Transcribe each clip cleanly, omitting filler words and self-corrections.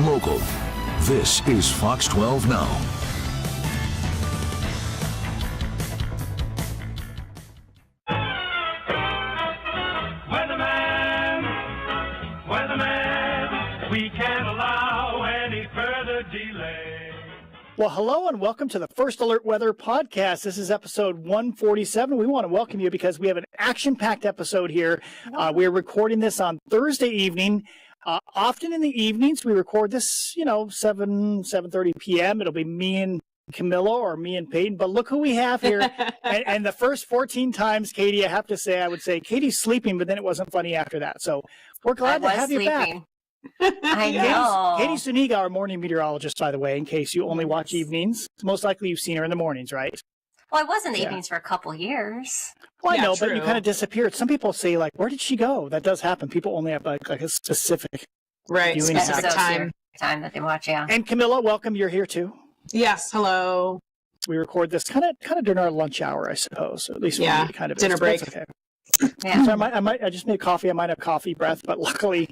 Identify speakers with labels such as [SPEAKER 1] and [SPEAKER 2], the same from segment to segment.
[SPEAKER 1] local. This is Fox 12 Now.
[SPEAKER 2] We can't allow any further delay.
[SPEAKER 3] Well, hello and welcome to the First Alert Weather Podcast. This is episode 147. We want to welcome you because we have an action-packed episode here. We're recording this on Thursday evening. Often in the evenings, we record this, 7:30 p.m. It'll be me and Camila or me and Peyton. But look who we have here. and the first 14 times, Katie, I have to say, I would say Katie's sleeping, but then it wasn't funny after that. So we're glad to have you back.
[SPEAKER 4] I know.
[SPEAKER 3] Katie Suniga, our morning meteorologist, by the way, in case you only watch evenings. Most likely you've seen her in the mornings, right?
[SPEAKER 4] Well, I was in the evenings for a couple years.
[SPEAKER 3] Well, I know, but you kind of disappeared. Some people say, like, where did she go? That does happen. People only have like a specific
[SPEAKER 4] time that they watch, yeah.
[SPEAKER 3] And Camila, welcome. You're here too.
[SPEAKER 5] Yes, hello.
[SPEAKER 3] We record this kind of during our lunch hour, I suppose. At least when we kind of
[SPEAKER 5] dinner break.
[SPEAKER 3] Okay.
[SPEAKER 4] Yeah.
[SPEAKER 3] So I just made coffee. I might have coffee breath, but luckily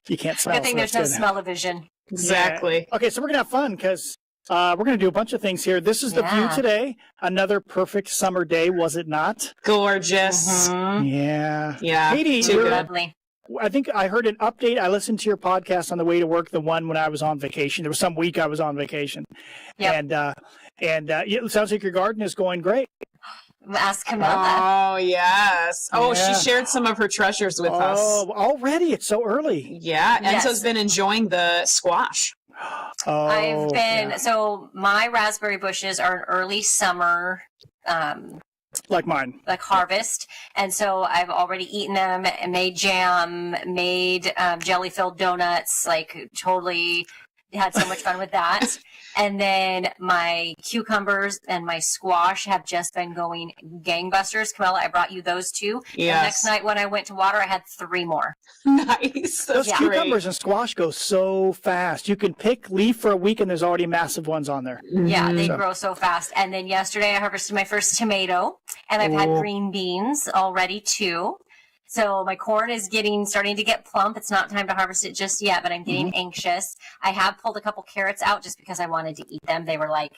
[SPEAKER 3] you can't smell.
[SPEAKER 4] Good thing there's no smell-o-vision.
[SPEAKER 5] Exactly.
[SPEAKER 3] Yeah. Okay, so we're going to have fun because we're going to do a bunch of things here. This is the view today. Another perfect summer day, was it not?
[SPEAKER 5] Gorgeous.
[SPEAKER 4] Mm-hmm.
[SPEAKER 3] Yeah.
[SPEAKER 5] Yeah.
[SPEAKER 3] Katie,
[SPEAKER 5] too good.
[SPEAKER 4] Lovely.
[SPEAKER 3] I think I heard an update. I listened to your podcast on the way to work, the one when I was on vacation. There was some week I was on vacation.
[SPEAKER 4] Yep.
[SPEAKER 3] And it sounds like your garden is going great.
[SPEAKER 4] Ask Camila.
[SPEAKER 5] Oh, yes. Oh,
[SPEAKER 3] Yeah.
[SPEAKER 5] she shared some of her treasures with us.
[SPEAKER 3] Oh, already? It's so early.
[SPEAKER 5] Yeah,
[SPEAKER 4] Yes.
[SPEAKER 5] Enzo's been enjoying the squash.
[SPEAKER 4] So my raspberry bushes are an early summer,
[SPEAKER 3] like mine.
[SPEAKER 4] like harvest. And so I've already eaten them and made jam, made jelly-filled donuts, like totally had so much fun with that. And then my cucumbers and my squash have just been going gangbusters. Camilla, I brought you those too.
[SPEAKER 5] Yes.
[SPEAKER 4] And next night when I went to water, I had 3 more.
[SPEAKER 5] Nice.
[SPEAKER 3] Those
[SPEAKER 5] That's
[SPEAKER 3] cucumbers and squash go so fast. You can leaf for a week and there's already massive ones on there.
[SPEAKER 4] Yeah, they grow so fast. And then yesterday I harvested my first tomato, and I've had green beans already too. So my corn is starting to get plump. It's not time to harvest it just yet, but I'm getting anxious. I have pulled a couple carrots out just because I wanted to eat them. They were like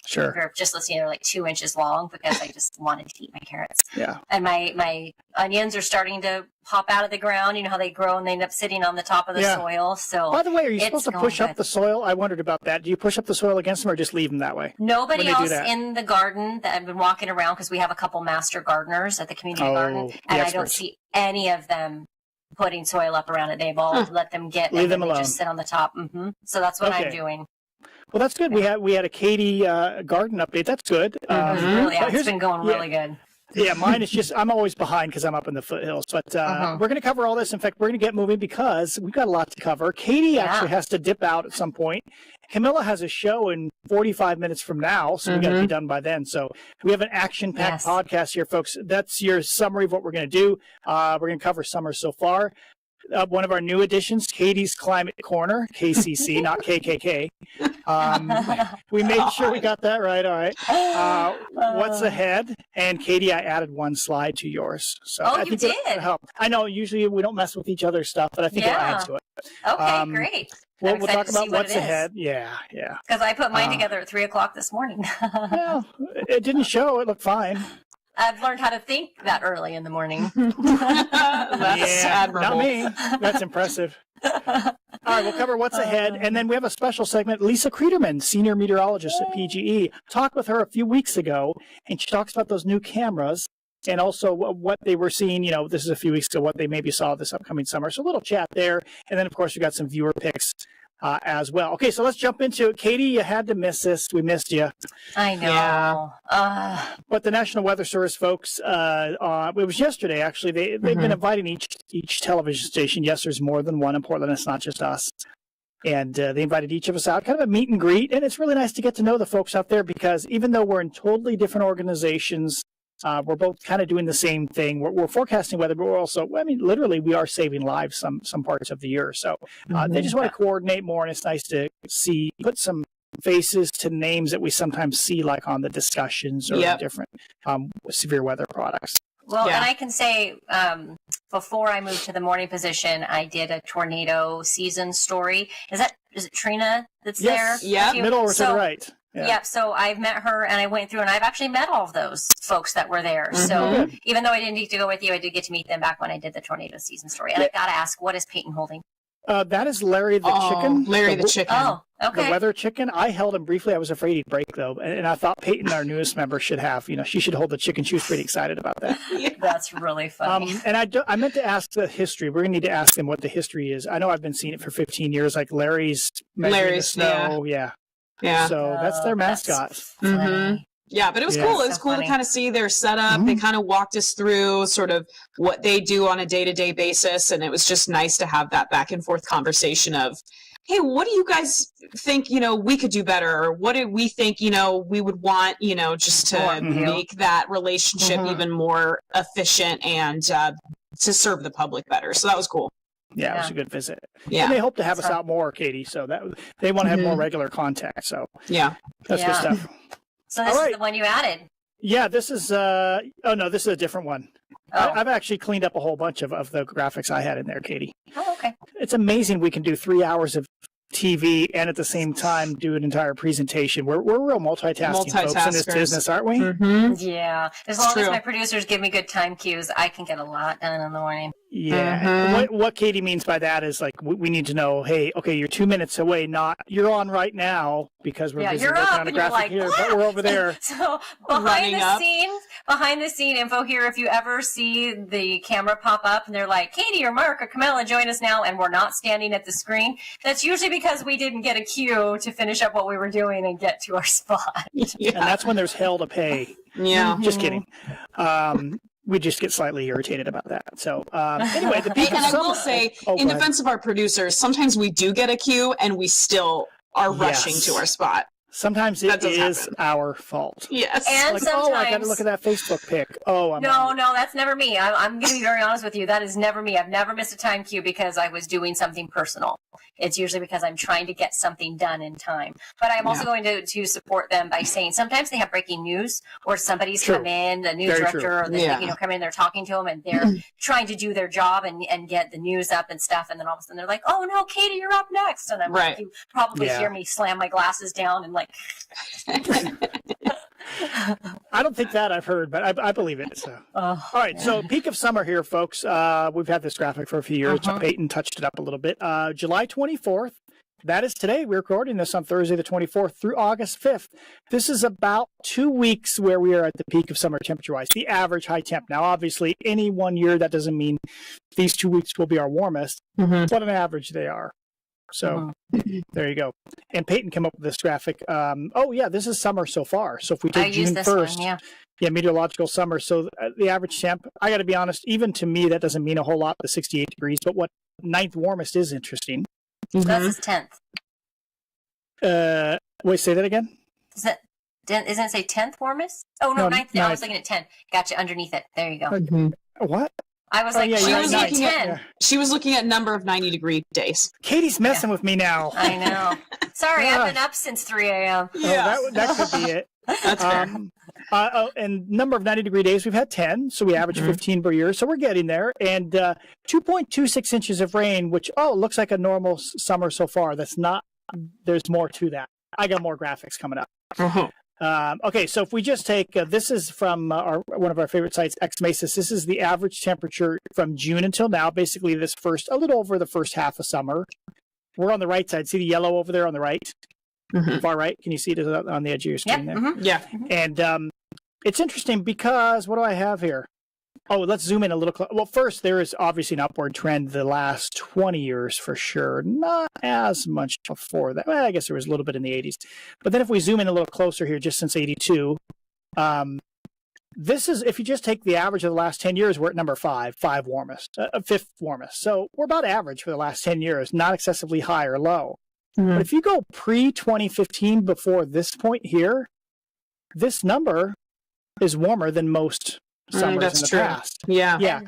[SPEAKER 3] Sure.
[SPEAKER 4] if you're just listening, they're like 2 inches long because I just wanted to eat my carrots.
[SPEAKER 3] Yeah.
[SPEAKER 4] And my onions are starting to pop out of the ground. You know how they grow and they end up sitting on the top of the soil. So
[SPEAKER 3] By the way, are you supposed to push up the soil? I wondered about that. Do you push up the soil against them or just leave them that way?
[SPEAKER 4] Nobody else in the garden that I've been walking around because we have a couple master gardeners at the community garden, and I don't see any of them putting soil up around it. They've all let them
[SPEAKER 3] Leave them alone.
[SPEAKER 4] Just sit on the top. So that's what I'm doing.
[SPEAKER 3] Well, that's good. We had a Katie garden update. That's good.
[SPEAKER 4] It's been going really good.
[SPEAKER 3] Yeah, mine is just, I'm always behind because I'm up in the foothills. But we're going to cover all this. In fact, we're going to get moving because we've got a lot to cover. Katie actually has to dip out at some point. Camilla has a show in 45 minutes from now, so we got to be done by then. So we have an action-packed podcast here, folks. That's your summary of what we're going to do. We're going to cover summer so far. One of our new additions, Katie's Climate Corner, KCC, not KKK. We made sure we got that right. All right. What's ahead? And Katie, I added one slide to yours. So I
[SPEAKER 4] you
[SPEAKER 3] think
[SPEAKER 4] did?
[SPEAKER 3] it'll help. I know usually we don't mess with each other's stuff, but I think it'll add to it.
[SPEAKER 4] Okay, great.
[SPEAKER 3] We'll talk about what's ahead. Yeah.
[SPEAKER 4] Because I put mine together at 3 o'clock this morning.
[SPEAKER 3] Well, it didn't show. It looked fine.
[SPEAKER 4] I've learned how to think that early in the morning.
[SPEAKER 5] That's admirable.
[SPEAKER 3] Not me. That's impressive. All right, we'll cover what's ahead. And then we have a special segment. Lisa Creederman, senior meteorologist at PGE, talked with her a few weeks ago, and she talks about those new cameras and also what they were seeing. This is a few weeks ago, what they maybe saw this upcoming summer. So a little chat there. And then, of course, we got some viewer picks as well. Okay, so let's jump into it. Katie, you had to miss this. We missed you.
[SPEAKER 4] I know.
[SPEAKER 5] Yeah.
[SPEAKER 3] But the National Weather Service folks, it was yesterday, actually. They've been inviting each television station. Yes, there's more than one in Portland. It's not just us. And they invited each of us out, kind of a meet and greet. And it's really nice to get to know the folks out there because even though we're in totally different organizations, we're both kind of doing the same thing. We're forecasting weather, but we're also, literally, we are saving lives some parts of the year. So they just want to coordinate more, and it's nice to put some faces to names that we sometimes see, like on the discussions or different severe weather products.
[SPEAKER 4] Well, and I can say, before I moved to the morning position, I did a tornado season story. is it Trina that's
[SPEAKER 3] Yes.
[SPEAKER 4] there?
[SPEAKER 5] Yeah.
[SPEAKER 4] with you?
[SPEAKER 3] Middle or to
[SPEAKER 4] So-
[SPEAKER 3] the right.
[SPEAKER 4] Yep. So I've met her and I went through and I've actually met all of those folks that were there.
[SPEAKER 5] Mhm.
[SPEAKER 4] So even though I didn't get to go with you, I did get to meet them back when I did the tornado season story. And I got to ask, what is Peyton holding?
[SPEAKER 3] That is Larry the chicken.
[SPEAKER 5] Larry the chicken.
[SPEAKER 4] Oh,
[SPEAKER 3] The
[SPEAKER 4] okay.
[SPEAKER 3] weather chicken. I held him briefly. I was afraid he'd break though, and I thought Peyton, our newest member, should have. She should hold the chicken. She was pretty excited about that.
[SPEAKER 4] That's really funny.
[SPEAKER 3] And I meant to ask the history. We're gonna need to ask them what the history is. I know I've been seeing it for 15 years. Like Larry's measuring the snow. Yeah.
[SPEAKER 5] Yeah.
[SPEAKER 3] So that's their
[SPEAKER 4] That's
[SPEAKER 3] mascot.
[SPEAKER 4] funny.
[SPEAKER 5] Yeah, but it was
[SPEAKER 3] Yeah.
[SPEAKER 5] cool. It was
[SPEAKER 4] So
[SPEAKER 5] cool
[SPEAKER 4] funny.
[SPEAKER 5] to kind of see their setup. They kind of walked us through sort of what they do on a day-to-day basis. And it was just nice to have that back and forth conversation of, hey, what do you guys think, we could do better? Or what do we think, we would want, just to
[SPEAKER 4] Mhm.
[SPEAKER 5] make that relationship even more efficient and to serve the public better. So that was cool.
[SPEAKER 3] Yeah, it was a good visit.
[SPEAKER 5] Yeah.
[SPEAKER 3] And they hope to have us out more, Katie. So that they want to have more regular contact. So
[SPEAKER 5] Yeah.
[SPEAKER 3] that's good
[SPEAKER 4] Yeah.
[SPEAKER 3] stuff.
[SPEAKER 4] So this
[SPEAKER 3] All
[SPEAKER 4] is
[SPEAKER 3] right.
[SPEAKER 4] the one you added.
[SPEAKER 3] Yeah, this is. Oh no, this is a different one.
[SPEAKER 4] Oh.
[SPEAKER 3] I've actually cleaned up a whole bunch of the graphics I had in there, Katie.
[SPEAKER 4] Oh, okay.
[SPEAKER 3] It's amazing we can do 3 hours of TV and at the same time do an entire presentation. We're real multitasking folks in this
[SPEAKER 5] Multitaskers.
[SPEAKER 3] business, aren't we?
[SPEAKER 5] Mm-hmm.
[SPEAKER 4] Yeah. As long as
[SPEAKER 5] true.
[SPEAKER 4] my producers give me good time cues, I can get a lot done in the morning.
[SPEAKER 3] Yeah. What Katie means by that is like we need to know, hey, okay, you're 2 minutes away, not you're on right now because we're
[SPEAKER 4] Yeah,
[SPEAKER 3] busy
[SPEAKER 4] you're
[SPEAKER 3] working
[SPEAKER 4] up
[SPEAKER 3] on a
[SPEAKER 4] and you're
[SPEAKER 3] graphic
[SPEAKER 4] like,
[SPEAKER 3] here,
[SPEAKER 4] "What?"
[SPEAKER 3] but we're over there.
[SPEAKER 4] So
[SPEAKER 5] Running up.
[SPEAKER 4] behind the scene info here, if you ever see the camera pop up and they're like, Katie or Mark or Camila, join us now, and we're not standing at the screen, that's usually because we didn't get a cue to finish up what we were doing and get to our spot.
[SPEAKER 3] And that's when there's hell to pay.
[SPEAKER 5] Yeah.
[SPEAKER 3] Just kidding. We just get slightly irritated about that. So anyway, the
[SPEAKER 5] Hey,
[SPEAKER 3] peak of
[SPEAKER 5] and I
[SPEAKER 3] summer.
[SPEAKER 5] will say,
[SPEAKER 3] Oh,
[SPEAKER 5] in
[SPEAKER 3] go ahead.
[SPEAKER 5] defense of our producers, sometimes we do get a cue and we still are rushing
[SPEAKER 3] Yes.
[SPEAKER 5] to our spot.
[SPEAKER 3] Sometimes
[SPEAKER 5] That
[SPEAKER 3] it
[SPEAKER 5] does
[SPEAKER 3] is
[SPEAKER 5] happen.
[SPEAKER 3] our fault.
[SPEAKER 5] Yes.
[SPEAKER 4] And
[SPEAKER 3] Like,
[SPEAKER 4] sometimes,
[SPEAKER 3] oh, I got to look at that Facebook pic. Oh, I'm
[SPEAKER 4] no, that's never me. I'm going to be very honest with you. That is never me. I've never missed a time cue because I was doing something personal. It's usually because I'm trying to get something done in time. But I'm also going to support them by saying sometimes they have breaking news or somebody's
[SPEAKER 3] True.
[SPEAKER 4] come in, the news
[SPEAKER 3] Very
[SPEAKER 4] director,
[SPEAKER 3] true.
[SPEAKER 4] or
[SPEAKER 5] Yeah.
[SPEAKER 4] come in, they're talking to them and they're trying to do their job and get the news up and stuff. And then all of a sudden they're like, oh no, Katie, you're up next. And I'm
[SPEAKER 5] Right.
[SPEAKER 4] like, you probably
[SPEAKER 3] Yeah.
[SPEAKER 4] hear me slam my glasses down and like,
[SPEAKER 3] I don't think that I've heard, but I believe it. So. All right, so peak of summer here, folks. We've had this graphic for a few years. Peyton touched it up a little bit. July 24th, that is today. We're recording this on Thursday the 24th through August 5th. This is about 2 weeks where we are at the peak of summer temperature-wise, the average high temp. Now, obviously, any 1 year, that doesn't mean these 2 weeks will be our warmest, but on average they are. So there you go. And Peyton came up with this graphic. This is summer so far. So if we
[SPEAKER 4] I
[SPEAKER 3] take
[SPEAKER 4] use
[SPEAKER 3] June
[SPEAKER 4] this
[SPEAKER 3] 1st,
[SPEAKER 4] one, yeah.
[SPEAKER 3] yeah, meteorological summer. So the average temp, I got to be honest, even to me, that doesn't mean a whole lot, the 68 degrees. But what ninth warmest is interesting.
[SPEAKER 4] That's his 10th.
[SPEAKER 3] Wait, say that again?
[SPEAKER 4] Isn't it say 10th warmest? Oh,
[SPEAKER 3] No,
[SPEAKER 4] no, 9th. I was
[SPEAKER 3] ninth.
[SPEAKER 4] looking at 10. Gotcha, underneath it. There you go.
[SPEAKER 3] What?
[SPEAKER 4] I was
[SPEAKER 3] Oh,
[SPEAKER 4] like,
[SPEAKER 3] yeah,
[SPEAKER 4] she
[SPEAKER 3] you're
[SPEAKER 4] was
[SPEAKER 3] right,
[SPEAKER 4] looking
[SPEAKER 3] ninth.
[SPEAKER 4] at 10.
[SPEAKER 3] Yeah.
[SPEAKER 5] She was looking at number of 90-degree days.
[SPEAKER 3] Katie's messing with me now.
[SPEAKER 4] I know. Sorry, I've been
[SPEAKER 3] Gosh.
[SPEAKER 4] up since 3 a.m.
[SPEAKER 3] That could be it.
[SPEAKER 5] That's fair.
[SPEAKER 3] And number of 90-degree days, we've had 10, so we average 15 per year, so we're getting there. And 2.26 inches of rain, which, looks like a normal summer so far. That's not, there's more to that. I got more graphics coming up. Okay, so if we just take, this is from one of our favorite sites, X Mesas. This is the average temperature from June until now, basically a little over the first half of summer. We're on the right side. See the yellow over there on the right? Far right? Can you see it on the edge of your screen there?
[SPEAKER 5] Yeah.
[SPEAKER 3] And it's interesting because, what do I have here? Oh, let's zoom in a little. Well, first, there is obviously an upward trend the last 20 years for sure. Not as much before that. Well, I guess there was a little bit in the 80s. But then if we zoom in a little closer here, just since 82, this is, if you just take the average of the last 10 years, we're at number fifth warmest. So we're about average for the last 10 years, not excessively high or low. But if you go pre-2015, before this point here, this number is warmer than most summers
[SPEAKER 5] that's
[SPEAKER 3] in the
[SPEAKER 5] true.
[SPEAKER 3] past.
[SPEAKER 5] Yeah.
[SPEAKER 3] Yeah.
[SPEAKER 4] And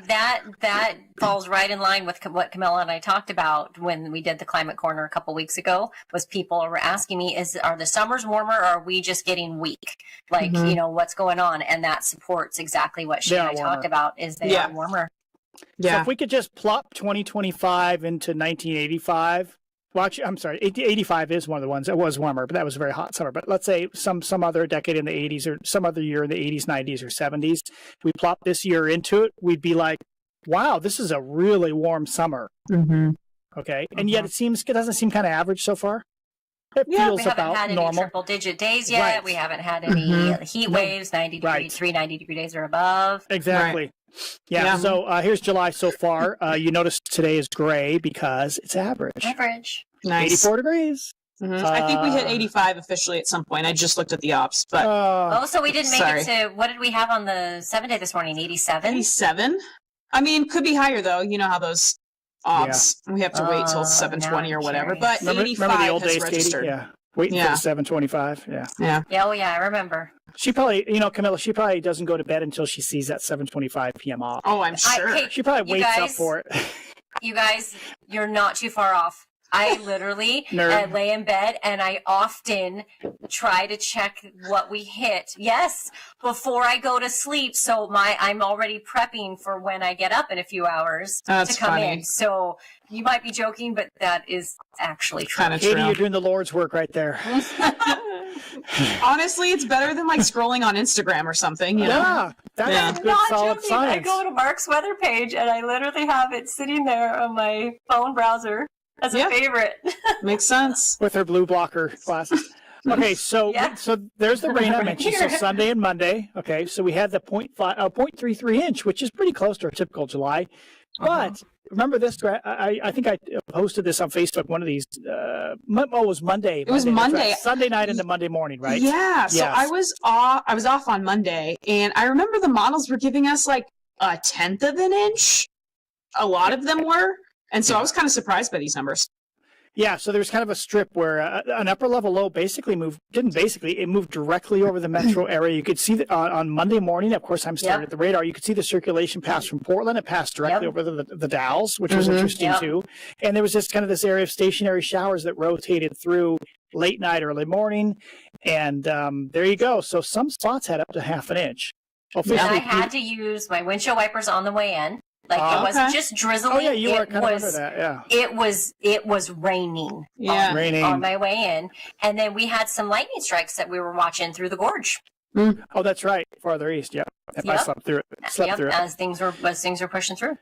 [SPEAKER 4] that falls right in line with what Camilla and I talked about when we did the climate corner a couple weeks ago. Was people were asking me, are the summers warmer or are we just getting weak? Like, what's going on? And that supports exactly what she
[SPEAKER 3] They
[SPEAKER 4] and
[SPEAKER 3] are
[SPEAKER 4] I
[SPEAKER 3] warmer.
[SPEAKER 4] talked about. Is they are warmer.
[SPEAKER 3] So if we could just plop 2025 into 1985, I'm sorry, 85 is one of the ones that was warmer, but that was a very hot summer. But let's say some other decade in the 80s or some other year in the 80s, 90s, or 70s, we plop this year into it, we'd be like, wow, this is a really warm summer.
[SPEAKER 5] Mm-hmm.
[SPEAKER 3] Okay. And yet it doesn't seem kind of average so far. It
[SPEAKER 4] we
[SPEAKER 3] feels
[SPEAKER 4] haven't
[SPEAKER 3] about
[SPEAKER 4] had any
[SPEAKER 3] normal.
[SPEAKER 4] triple-digit days yet.
[SPEAKER 3] Right.
[SPEAKER 4] We haven't had any heat waves, 90-degree days or above.
[SPEAKER 3] Exactly.
[SPEAKER 5] Right.
[SPEAKER 3] Yeah. So here's July so far. You notice today is gray because it's average.
[SPEAKER 4] Average.
[SPEAKER 5] Nice.
[SPEAKER 3] 84 degrees.
[SPEAKER 5] Mm-hmm. I think we hit 85 officially at some point. I just looked at the ops, but
[SPEAKER 4] So we didn't make
[SPEAKER 5] sorry.
[SPEAKER 4] it to, what did we have on the 7-day this morning? 87?
[SPEAKER 5] 87. I mean, could be higher though. You know how those ops we have to wait till 7:20 or whatever.
[SPEAKER 4] curious.
[SPEAKER 5] But 85
[SPEAKER 3] remember the old
[SPEAKER 5] has
[SPEAKER 3] days,
[SPEAKER 5] registered.
[SPEAKER 3] Katie? Yeah. Waiting for the 725. Yeah.
[SPEAKER 5] Yeah.
[SPEAKER 4] Yeah, oh yeah, I remember.
[SPEAKER 3] She probably, Camilla, she probably doesn't go to bed until she sees that 7:25 p.m. off.
[SPEAKER 5] Oh, I'm sure.
[SPEAKER 4] Hey,
[SPEAKER 3] She probably
[SPEAKER 4] you
[SPEAKER 3] waits up
[SPEAKER 4] guys-
[SPEAKER 3] for it.
[SPEAKER 4] You guys, you're not too far off. I literally
[SPEAKER 3] Nerd.
[SPEAKER 4] lay in bed and I often try to check what we hit. Yes, before I go to sleep. So I'm already prepping for when I get up in a few hours
[SPEAKER 5] That's
[SPEAKER 4] to come
[SPEAKER 5] funny.
[SPEAKER 4] in. So you might be joking, but that is actually true.
[SPEAKER 5] Kind of
[SPEAKER 3] Katie,
[SPEAKER 5] true.
[SPEAKER 3] you're doing the Lord's work right there.
[SPEAKER 5] Honestly, it's better than like scrolling on Instagram or something. You know?
[SPEAKER 3] Yeah. That's
[SPEAKER 5] Yeah.
[SPEAKER 3] good,
[SPEAKER 4] Not
[SPEAKER 3] solid
[SPEAKER 4] joking. I
[SPEAKER 3] science.
[SPEAKER 4] go to Mark's weather page and I literally have it sitting there on my phone browser as a
[SPEAKER 5] Yeah.
[SPEAKER 4] favorite.
[SPEAKER 5] Makes sense.
[SPEAKER 3] With her blue blocker glasses. Okay, so
[SPEAKER 4] Yeah.
[SPEAKER 3] so there's the rain I mentioned. So
[SPEAKER 4] Here.
[SPEAKER 3] Sunday and Monday. Okay, so we had the 0.33 inch, which is pretty close to our typical July. But remember this? I think I posted this on Facebook. One of these. It was Monday.
[SPEAKER 5] It was
[SPEAKER 3] that's right.
[SPEAKER 5] Monday.
[SPEAKER 3] Sunday night into Monday morning, right?
[SPEAKER 5] Yeah. So
[SPEAKER 3] Yes.
[SPEAKER 5] I was off on Monday, and I remember the models were giving us like 1/10 of an inch. A lot of them were, and so I was kind of surprised by these numbers.
[SPEAKER 3] Yeah, so there's kind of a strip where an upper level low it moved directly over the metro area. You could see that on Monday morning, of course, I'm staring at the radar. You could see the circulation pass from Portland. It passed directly over the Dalles, which was interesting too. And there was just kind of this area of stationary showers that rotated through late night, early morning. And there you go. So some spots had up to half an inch.
[SPEAKER 4] And I had to use my windshield wipers on the way in. Like it wasn't just drizzling.
[SPEAKER 3] Oh yeah, you were
[SPEAKER 4] it
[SPEAKER 3] kind of
[SPEAKER 4] was,
[SPEAKER 3] under that. Yeah.
[SPEAKER 4] It was raining.
[SPEAKER 5] Yeah.
[SPEAKER 3] Raining.
[SPEAKER 4] On my way in, and then we had some lightning strikes that we were watching through the gorge.
[SPEAKER 3] Oh, that's right. Farther east. Yeah. I
[SPEAKER 4] Yep.
[SPEAKER 3] slept through it. Through it.
[SPEAKER 4] As things were pushing through.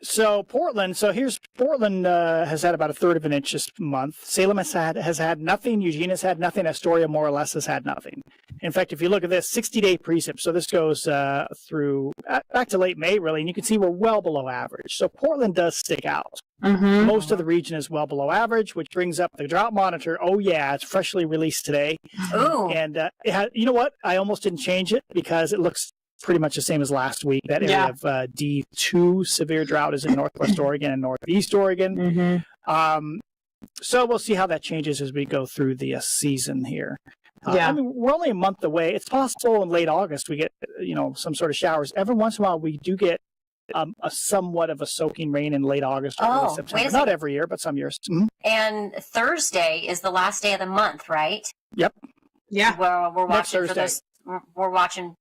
[SPEAKER 3] So Portland. So here's Portland has had about 1/3 of an inch this month. Salem has had nothing. Eugene has had nothing. Astoria more or less has had nothing. In fact, if you look at this 60-day precip, so this goes through back to late May really, and you can see we're well below average. So Portland does stick out.
[SPEAKER 5] Mm-hmm.
[SPEAKER 3] Most of the region is well below average, which brings up the drought monitor. Oh yeah, it's freshly released today.
[SPEAKER 4] Ooh.
[SPEAKER 3] And you know what? I almost didn't change it because it looks pretty much the same as last week. That area of D2 severe drought is in Northwest Oregon and Northeast Oregon.
[SPEAKER 5] Mm-hmm.
[SPEAKER 3] So we'll see how that changes as we go through the season here.
[SPEAKER 5] Yeah.
[SPEAKER 3] I mean, we're only a month away. It's possible in late August we get, some sort of showers. Every once in a while we do get a somewhat of a soaking rain in late August or early September.
[SPEAKER 4] wait a
[SPEAKER 3] Not
[SPEAKER 4] second.
[SPEAKER 3] every year, but some years. Mhm.
[SPEAKER 4] And Thursday is the last day of the month, right?
[SPEAKER 3] Yep.
[SPEAKER 5] Yeah.
[SPEAKER 4] Well, we're
[SPEAKER 3] Next
[SPEAKER 4] watching for
[SPEAKER 3] Thursday.
[SPEAKER 4] this. We're watching.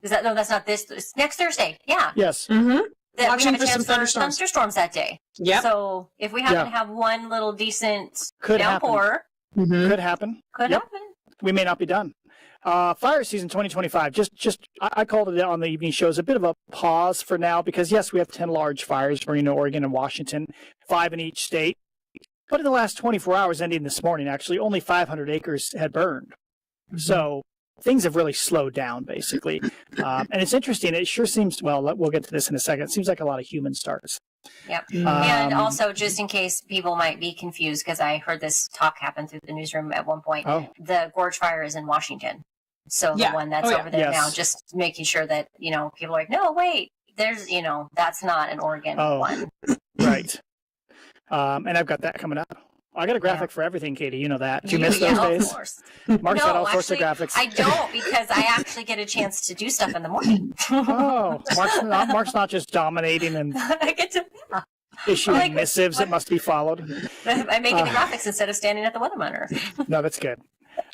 [SPEAKER 4] Is that no? That's not this. It's next Thursday. Yeah.
[SPEAKER 3] Yes.
[SPEAKER 5] Mm-hmm.
[SPEAKER 4] That
[SPEAKER 5] Watching
[SPEAKER 4] we have
[SPEAKER 5] for
[SPEAKER 4] a
[SPEAKER 5] some
[SPEAKER 4] chance
[SPEAKER 5] thunderstorms.
[SPEAKER 4] thunderstorms that day.
[SPEAKER 5] Yep.
[SPEAKER 4] So if we happen
[SPEAKER 3] Yeah.
[SPEAKER 4] to have one little decent
[SPEAKER 3] Could happen.
[SPEAKER 4] downpour,
[SPEAKER 5] Mm-hmm.
[SPEAKER 3] Could happen.
[SPEAKER 4] could
[SPEAKER 3] Yep.
[SPEAKER 4] happen.
[SPEAKER 3] We may not be done. Fire season 2025. I called it on the evening shows a bit of a pause for now because yes, we have 10 large fires burning in Oregon and Washington, 5 in each state. But in the last 24 hours, ending this morning, actually, only 500 acres had burned. So things have really slowed down, basically. And it's interesting. It sure seems, well, we'll get to this in a second. It seems like a lot of human starts.
[SPEAKER 4] Yep.
[SPEAKER 5] Mm-hmm.
[SPEAKER 4] And also, just in case people might be confused, because I heard this talk happen through the newsroom at one point, the gorge fire is in Washington. So
[SPEAKER 5] Yeah.
[SPEAKER 4] the one that's
[SPEAKER 5] Oh, yeah.
[SPEAKER 4] over there
[SPEAKER 3] Yes.
[SPEAKER 4] now, just making sure that, people are like, no, wait, there's, that's not an Oregon one.
[SPEAKER 3] Right. And I've got that coming up. I got a graphic for everything, Katie. You know that. Do you miss those
[SPEAKER 4] Of
[SPEAKER 3] days?
[SPEAKER 4] course.
[SPEAKER 3] Mark's got all sorts of
[SPEAKER 4] actually,
[SPEAKER 3] graphics.
[SPEAKER 4] I don't, because I actually get a chance to do stuff in the morning.
[SPEAKER 3] Oh, Mark's not just dominating and
[SPEAKER 4] I get to,
[SPEAKER 3] issuing
[SPEAKER 4] Like,
[SPEAKER 3] missives that must be followed.
[SPEAKER 4] I'm making the graphics instead of standing at the weather monitor.
[SPEAKER 3] No, that's good.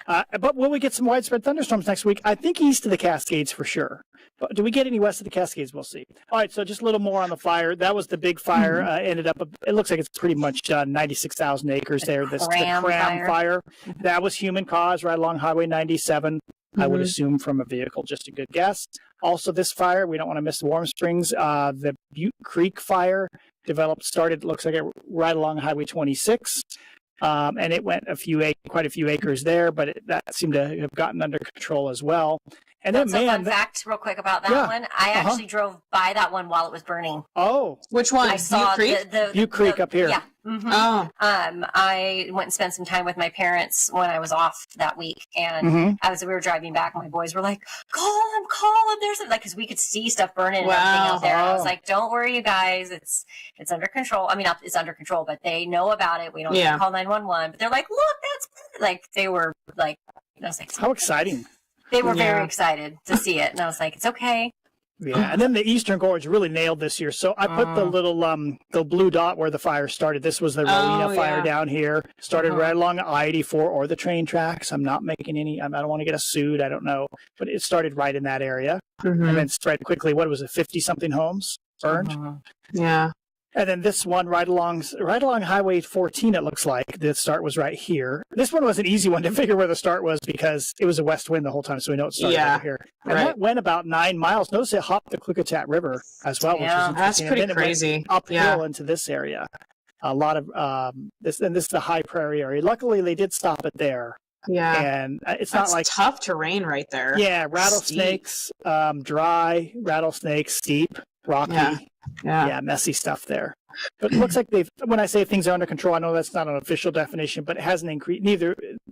[SPEAKER 3] But will we get some widespread thunderstorms next week? I think east of the Cascades for sure. But do we get any west of the Cascades? We'll see. All right, so just a little more on the fire. That was the big fire. Ended up, it looks like it's pretty much 96,000 acres there. The Cram fire. That was human caused right along Highway 97. I would assume from a vehicle, just a good guess. Also, this fire, we don't want to miss the Warm Springs. The Butte Creek fire started, looks like it right along Highway 26. And it went quite a few acres there, but that seemed to have gotten under control as well. And then,
[SPEAKER 4] fun fact, real quick about that one. I actually drove by that one while it was burning.
[SPEAKER 3] Oh,
[SPEAKER 5] which one?
[SPEAKER 4] I saw
[SPEAKER 3] Butte Creek up here.
[SPEAKER 4] Yeah. Mm-hmm. Oh. I went and spent some time with my parents when I was off that week, and we were driving back. My boys were like, "Call him! There's because we could see stuff burning and everything out there." I was like, "Don't worry, you guys. It's under control. I mean, it's under control, but they know about it. We don't need to call 911." But they're like, "Look, that's they were like, I was like,
[SPEAKER 3] how exciting."
[SPEAKER 4] They were very excited to see it, and I was like, "It's okay."
[SPEAKER 3] Yeah, and then the Eastern Gorge really nailed this year. So I put the little the blue dot where the fire started. This was the Rowena fire down here. Started right along I-84 or the train tracks. I'm not making any. I don't want to get us sued. I don't know, but it started right in that area, and then spread quickly. What was it? 50-something homes burned.
[SPEAKER 5] Yeah.
[SPEAKER 3] And then this one right along Highway 14, it looks like. The start was right here. This one was an easy one to figure where the start was because it was a west wind the whole time, so we know it started over here. And that went about 9 miles. Notice it hopped the Klickitat River as well, which is interesting.
[SPEAKER 5] That's pretty crazy.
[SPEAKER 3] Uphill into this area. A lot of this is the high prairie area. Luckily, they did stop it there.
[SPEAKER 5] Yeah.
[SPEAKER 3] And it's
[SPEAKER 5] not
[SPEAKER 3] like
[SPEAKER 5] tough terrain right there.
[SPEAKER 3] Yeah, rattlesnakes, dry, rattlesnakes, steep, rocky. Yeah, messy stuff there. But it looks like when I say things are under control, I know that's not an official definition, but it hasn't increased.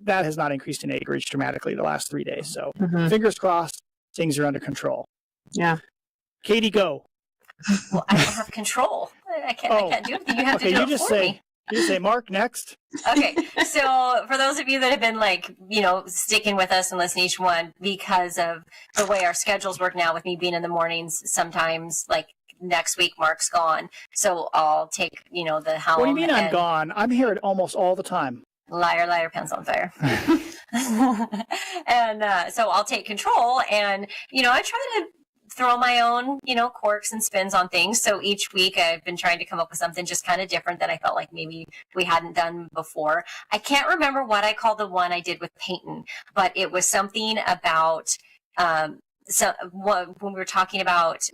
[SPEAKER 3] That has not increased in acreage dramatically the last 3 days. So fingers crossed, things are under control.
[SPEAKER 5] Yeah.
[SPEAKER 3] Katie, go.
[SPEAKER 4] Well, I don't have control. I can't do anything. You have to do it for me.
[SPEAKER 3] You say, Mark, next.
[SPEAKER 4] Okay, so for those of you that have been sticking with us and listening to each one because of the way our schedules work now with me being in the mornings, sometimes next week Mark's gone. So I'll take, the helm.
[SPEAKER 3] What do you mean I'm gone? I'm here almost all the time.
[SPEAKER 4] Liar, pants on fire. And so I'll take control and, I try to throw my own, quirks and spins on things. So each week I've been trying to come up with something just kind of different that I felt like maybe we hadn't done before. I can't remember what I called the one I did with Peyton, but it was something about, when we were talking about,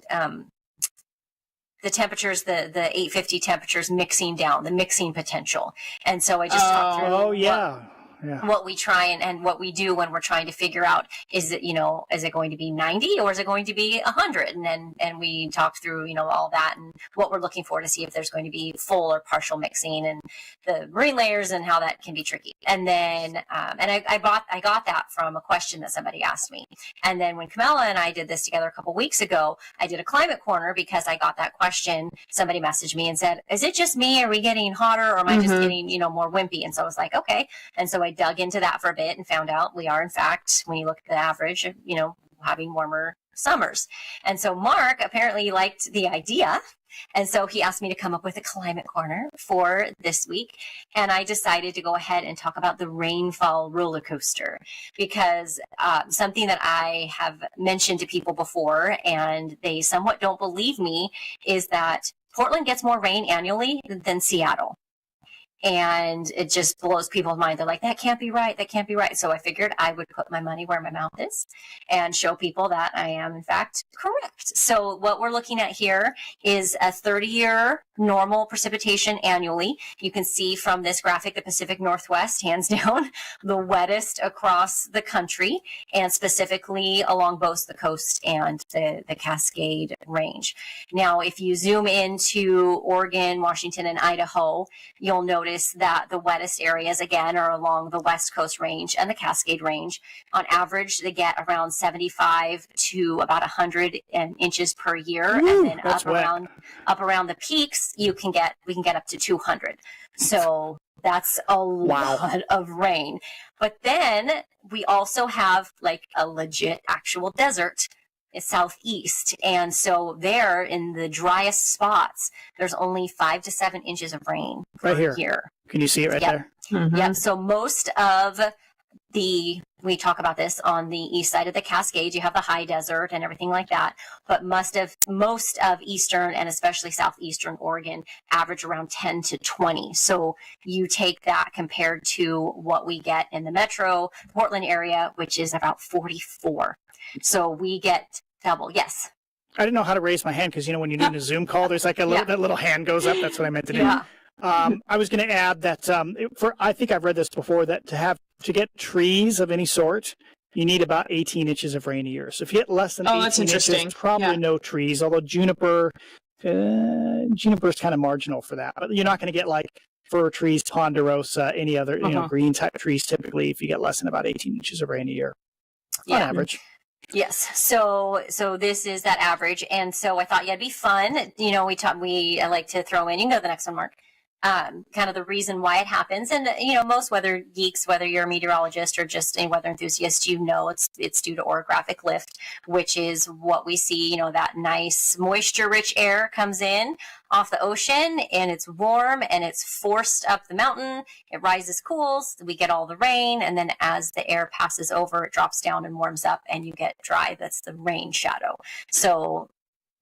[SPEAKER 4] the temperatures, the 850 temperatures mixing down, the mixing potential. And so I just talked through what we try and what we do when we're trying to figure out, is it going to be 90 or is it going to be 100? And we talked through, all that and what we're looking for to see if there's going to be full or partial mixing and the marine layers and how that can be tricky. And then, I got that from a question that somebody asked me. And then when Camila and I did this together a couple weeks ago, I did a climate corner because I got that question. Somebody messaged me and said, is it just me? Are we getting hotter or am I just getting, more wimpy? And so I was like, okay. And so I dug into that for a bit and found out we are, in fact, when you look at the average, having warmer summers. And so Mark apparently liked the idea. And so he asked me to come up with a climate corner for this week. And I decided to go ahead and talk about the rainfall roller coaster because something that I have mentioned to people before, and they somewhat don't believe me, is that Portland gets more rain annually than Seattle. And it just blows people's mind. They're like, that can't be right. That can't be right. So I figured I would put my money where my mouth is and show people that I am, in fact, correct. So what we're looking at here is a 30-year normal precipitation annually. You can see from this graphic, the Pacific Northwest, hands down, the wettest across the country, and specifically along both the coast and the Cascade Range. Now, if you zoom into Oregon, Washington, and Idaho, you'll notice that the wettest areas, again, are along the West Coast Range and the Cascade Range. On average, they get around 75 to about 100 inches per year. And then up around the peaks, we can get up to 200. So that's a lot of rain. But then we also have a legit actual desert southeast. And so there in the driest spots, there's only 5 to 7 inches of rain per year.
[SPEAKER 3] Can you see it right there?
[SPEAKER 4] Yeah. So most of we talk about this on the east side of the Cascades. You have the high desert and everything like that, but most of eastern and especially southeastern Oregon average around 10 to 20. So you take that compared to what we get in the metro Portland area, which is about 44. So we get double. Yes.
[SPEAKER 3] I didn't know how to raise my hand because, when you're doing a Zoom call, there's like that little hand goes up. That's what I meant to do.
[SPEAKER 4] Yeah.
[SPEAKER 3] I was going to add that I think I've read this before, that to get trees of any sort, you need about 18 inches of rain a year. So if you get less than 18 inches, probably no trees, although juniper's kind of marginal for that. But you're not going to get like fir trees, ponderosa, any other green type trees typically if you get less than about 18 inches of rain a year on average.
[SPEAKER 4] Yes. So this is that average. And so I thought it'd be fun. I like to throw in, you can go to the next one, Mark. Kind of the reason why it happens. And, most weather geeks, whether you're a meteorologist or just a weather enthusiast, it's due to orographic lift, which is what we see, that nice moisture rich air comes in off the ocean and it's warm and it's forced up the mountain. It rises, cools, we get all the rain. And then as the air passes over, it drops down and warms up and you get dry. That's the rain shadow. So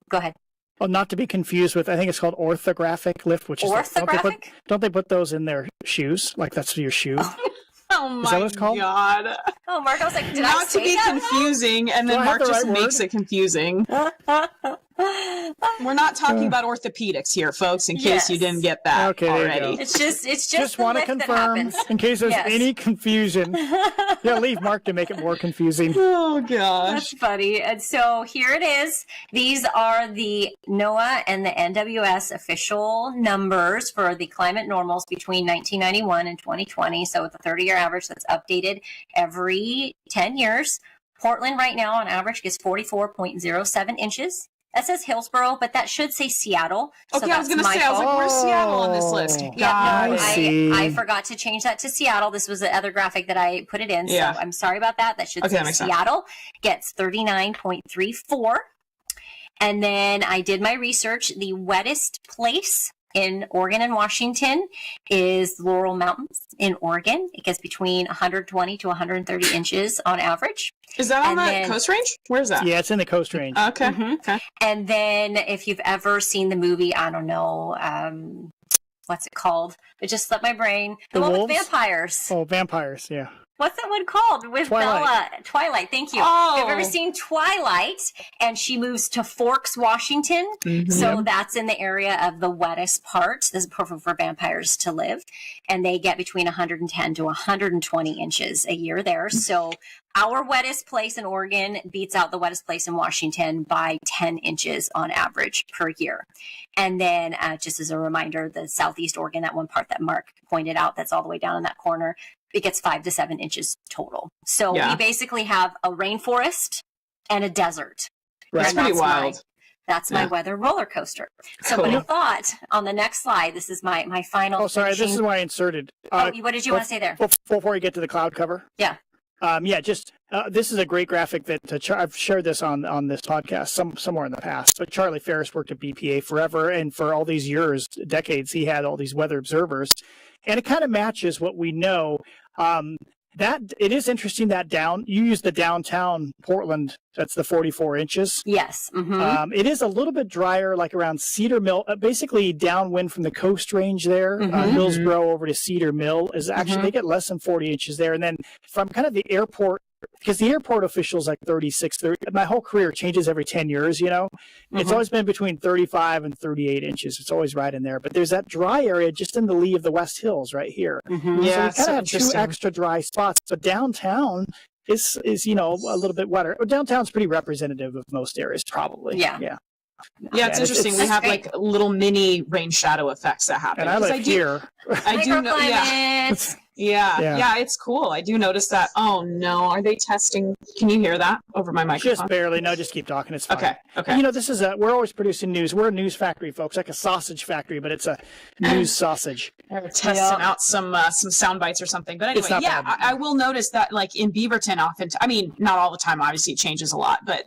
[SPEAKER 4] go ahead.
[SPEAKER 3] Well, not to be confused with, I think it's called orthographic lift, which is
[SPEAKER 4] orthographic.
[SPEAKER 3] Don't they put those in their shoes? Like that's your shoe.
[SPEAKER 5] Oh my
[SPEAKER 3] is that what it's called?
[SPEAKER 5] God!
[SPEAKER 4] Oh, Mark, I was like, did
[SPEAKER 5] not
[SPEAKER 4] I say
[SPEAKER 5] to be
[SPEAKER 4] that
[SPEAKER 5] confusing, and then Mark just makes it confusing. We're not talking about orthopedics here, folks. In case you didn't get that already.
[SPEAKER 4] It's just
[SPEAKER 3] want to confirm in case there's any confusion. Leave Mark to make it more confusing.
[SPEAKER 5] Oh gosh,
[SPEAKER 4] that's funny. And so here it is. These are the NOAA and the NWS official numbers for the climate normals between 1991 and 2020. So it's a 30-year average that's updated every 10 years. Portland right now on average gets 44.07 inches. That says Hillsboro, but that should say Seattle.
[SPEAKER 5] Okay, I was going to say, I was like, where's Seattle on this list?
[SPEAKER 4] I forgot to change that to Seattle. This was the other graphic that I put it in, so I'm sorry about that. That should say Seattle gets 39.34. And then I did my research. The wettest place in Oregon and Washington is Laurel Mountains in Oregon. It gets between 120 to 130 inches on average.
[SPEAKER 5] Is that on the Coast Range? Where's that?
[SPEAKER 3] Yeah, it's in the Coast Range.
[SPEAKER 5] Okay.
[SPEAKER 4] Mm-hmm.
[SPEAKER 5] Okay.
[SPEAKER 4] And then if you've ever seen the movie, I don't know, what's it called? It just slipped my brain. The one with vampires.
[SPEAKER 3] Oh, vampires, yeah.
[SPEAKER 4] What's that one called? With
[SPEAKER 3] Twilight.
[SPEAKER 4] Bella. Twilight, thank you.
[SPEAKER 5] Oh.
[SPEAKER 4] If you've ever seen Twilight, and she moves to Forks, Washington. Mm-hmm. So that's in the area of the wettest part. This is perfect for vampires to live. And they get between 110 to 120 inches a year there. So our wettest place in Oregon beats out the wettest place in Washington by 10 inches on average per year. And then just as a reminder, the Southeast Oregon, that one part that Mark pointed out, that's all the way down in that corner, it gets 5 to 7 inches total. So we basically have a rainforest and a desert.
[SPEAKER 3] Right.
[SPEAKER 5] That's pretty wild.
[SPEAKER 4] That's my weather roller coaster. So
[SPEAKER 5] Cool.
[SPEAKER 4] but I thought on the next slide, this is my final.
[SPEAKER 3] Oh, sorry. This is why I inserted.
[SPEAKER 4] What did you want to say there?
[SPEAKER 3] Before you get to the cloud cover?
[SPEAKER 4] Yeah.
[SPEAKER 3] This is a great graphic that I've shared this on this podcast somewhere in the past. But Charlie Ferris worked at BPA forever, and for all these years, decades, he had all these weather observers, and it kind of matches what we know. That it is interesting that you use the downtown Portland. That's the 44 inches.
[SPEAKER 4] Yes. Mm-hmm.
[SPEAKER 3] It is a little bit drier, like around Cedar Mill, basically downwind from the Coast Range there. Hillsboro over to Cedar Mill is actually, they get less than 40 inches there. And then from kind of the airport, because the airport officials like 36, 30, my whole career changes every 10 years, It's always been between 35 and 38 inches. It's always right in there. But there's that dry area just in the lee of the West Hills right here.
[SPEAKER 5] Mm-hmm. Yeah,
[SPEAKER 3] so we kind of have two extra dry spots. But downtown is a little bit wetter. Downtown's pretty representative of most areas, probably.
[SPEAKER 4] Yeah.
[SPEAKER 5] Yeah, it's interesting. We have like little mini rain shadow effects that happen.
[SPEAKER 3] And I live here.
[SPEAKER 5] I do know. Yeah, it's cool. I do notice that. Oh no, are they testing? Can you hear that over my microphone?
[SPEAKER 3] Just barely. No, just keep talking. It's fine.
[SPEAKER 5] Okay.
[SPEAKER 3] This is we're always producing news. We're a news factory, folks, like a sausage factory, but it's a news sausage.
[SPEAKER 5] We're testing out some sound bites or something. But anyway, I will notice that like in Beaverton, often, not all the time. Obviously, it changes a lot, but